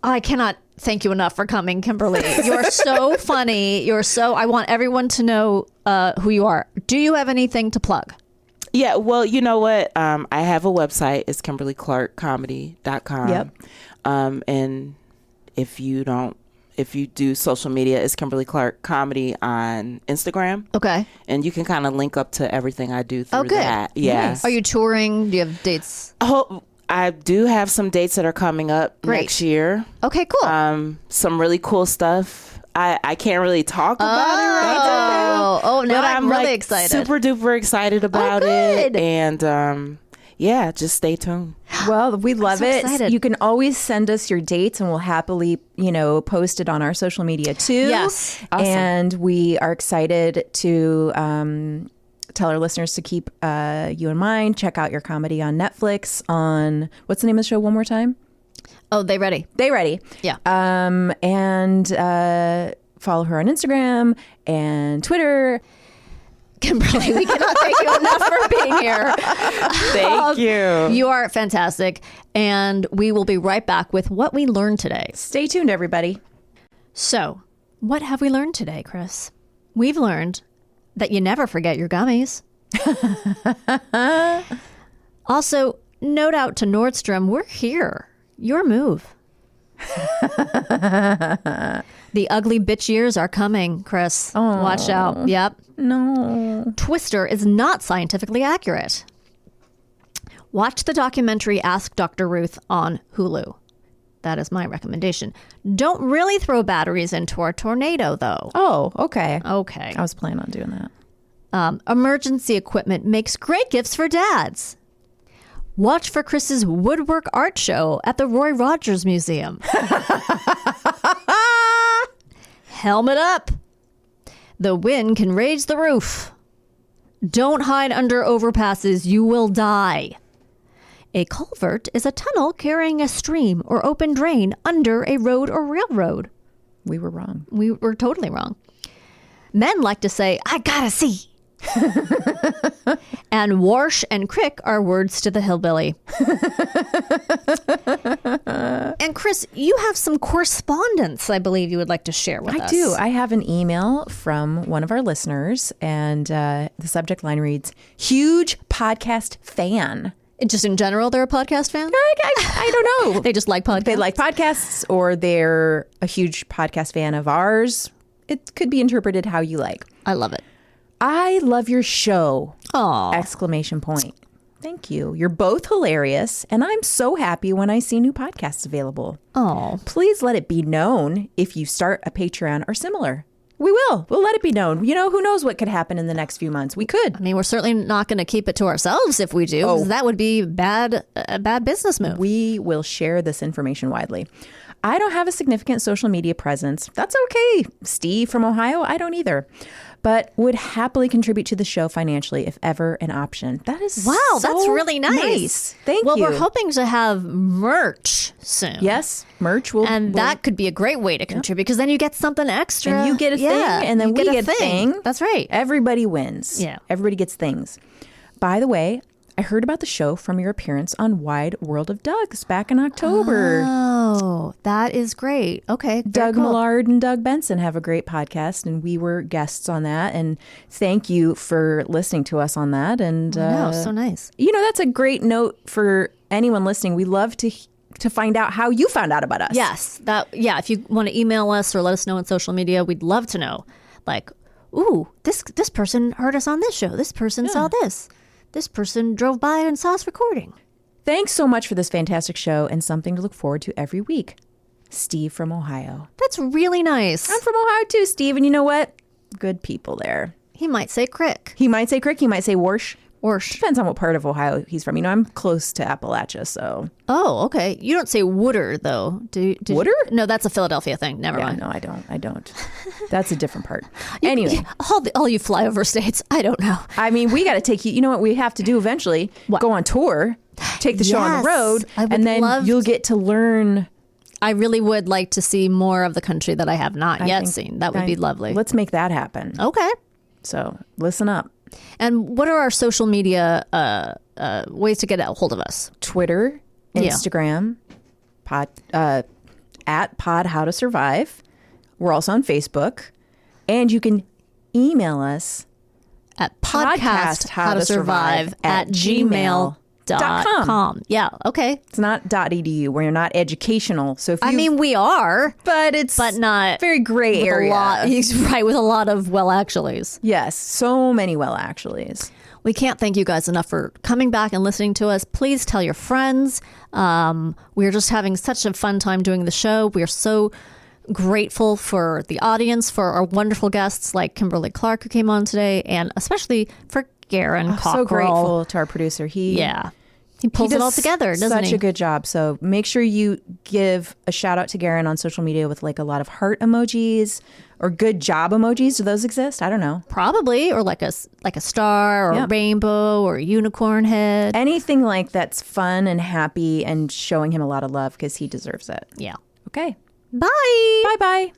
I cannot thank you enough for coming, Kimberly. You're so funny. I want everyone to know who you are. Do you have anything to plug? Yeah, well, you know what? I have a website. It's KimberlyClarkComedy.com. Yep. And if you do social media, it's Kimberly Clark Comedy on Instagram. Okay. And you can kind of link up to everything I do through Oh, good. that. Yeah. Are you touring? Do you have dates? Oh, I do have some dates that are coming up Great. next year. Okay, cool. Some really cool stuff. I can't really talk about it right now. Oh, now but I'm really like excited. super duper excited about it. good. And yeah, just stay tuned. Well, we love so it. excited. You can always send us your dates and we'll happily, post it on our social media too. Yes. Awesome. And we are excited to tell our listeners to keep you in mind. Check out your comedy on Netflix on, what's the name of the show one more time? Oh, They Ready? They Ready. Yeah. And follow her on Instagram and Twitter. Kimberly, we cannot thank you enough for being here. Thank you. You are fantastic. And we will be right back with what we learned today. Stay tuned, everybody. So, what have we learned today, Chris? We've learned that you never forget your gummies. Also, note out to Nordstrom, we're here. Your move. The ugly bitch years are coming, Chris. Watch out. Yep. No. Twister is not scientifically accurate. Watch the documentary Ask Dr. Ruth on Hulu. That is my recommendation. Don't really throw batteries into our tornado, though. Oh, okay. Okay. I was planning on doing that. Emergency equipment makes great gifts for dads. Watch for Chris's woodwork art show at the Roy Rogers Museum. Helmet up. The wind can raise the roof. Don't hide under overpasses. You will die. A culvert is a tunnel carrying a stream or open drain under a road or railroad. We were wrong. We were totally wrong. Men like to say, I gotta see. And wash and crick are words to the hillbilly. And Chris, you have some correspondence I believe you would like to share with us. I do. I have an email from one of our listeners, and the subject line reads, huge podcast fan. Just in general, they're a podcast fan? I don't know. They just like podcasts? They like podcasts, or they're a huge podcast fan of ours. It could be interpreted how you like. I love it. I love your show! Aw. Exclamation point. Thank you. You're both hilarious, and I'm so happy when I see new podcasts available. Oh. Please let it be known if you start a Patreon or similar. We will. We'll let it be known. Who knows what could happen in the next few months? We could. I mean, we're certainly not going to keep it to ourselves if we do. 'Cause that would be a bad business move. We will share this information widely. I don't have a significant social media presence. That's okay. Steve from Ohio, I don't either. But would happily contribute to the show financially if ever an option. That is Wow, so that's really nice. Thank well, you. we're hoping to have merch soon. Yes, merch will. And that could be a great way to contribute because then you get something extra. And you get a thing, and then you we get a thing. That's right. Everybody wins. Yeah. Everybody gets things. By the way, I heard about the show from your appearance on Wide World of Doug's back in October. Oh, that is great. Okay. very Doug cool. Millard and Doug Benson have a great podcast, and we were guests on that. And thank you for listening to us on that. And No, so nice. you know, that's a great note for anyone listening. We love to find out how you found out about us. Yes. If you want to email us or let us know on social media, we'd love to know. Like, ooh, this person heard us on this show. This person saw this. This person drove by and saw us recording. Thanks so much for this fantastic show and something to look forward to every week. Steve from Ohio. That's really nice. I'm from Ohio too, Steve. And you know what? Good people there. He might say crick. He might say Crick. He might say Warsh. Warsh. Depends on what part of Ohio he's from. You know, I'm close to Appalachia, so. Oh, okay. You don't say wooder, though. Wooder? No, that's a Philadelphia thing. Never Yeah, mind. no, I don't. That's a different part. Anyway, All you flyover states, I don't know. I mean, we got to take you know what we have to do eventually? What? Go on tour, take the show on Yes, the road, I would and then love you'll get to learn. I really would like to see more of the country that I have not yet think- seen. That would be lovely. Let's make that happen. Okay. So listen up. And what are our social media ways to get a hold of us? Twitter, Yeah. Instagram, at Pod How to Survive. We're also on Facebook. And you can email us At podcasthowtosurvive@gmail.com. Yeah, okay. It's not .edu. We're not educational. So if you, I mean, we are, but it's but not very gray with area. a lot, right, with a lot of actuallys. Yes, so many actuallys. We can't thank you guys enough for coming back and listening to us. Please tell your friends. We're just having such a fun time doing the show. We're so grateful for the audience, for our wonderful guests like Kimberly Clark who came on today, and especially for Garen Cockrell. So grateful to our producer. He pulls it does all together, doesn't such he? a good job. So make sure you give a shout out to Garen on social media with like a lot of heart emojis or good job emojis. Do those exist? I don't know. Probably, or like a star or a rainbow or a unicorn head. Anything like that's fun and happy and showing him a lot of love because he deserves it. Yeah. Okay. Bye. Bye-bye.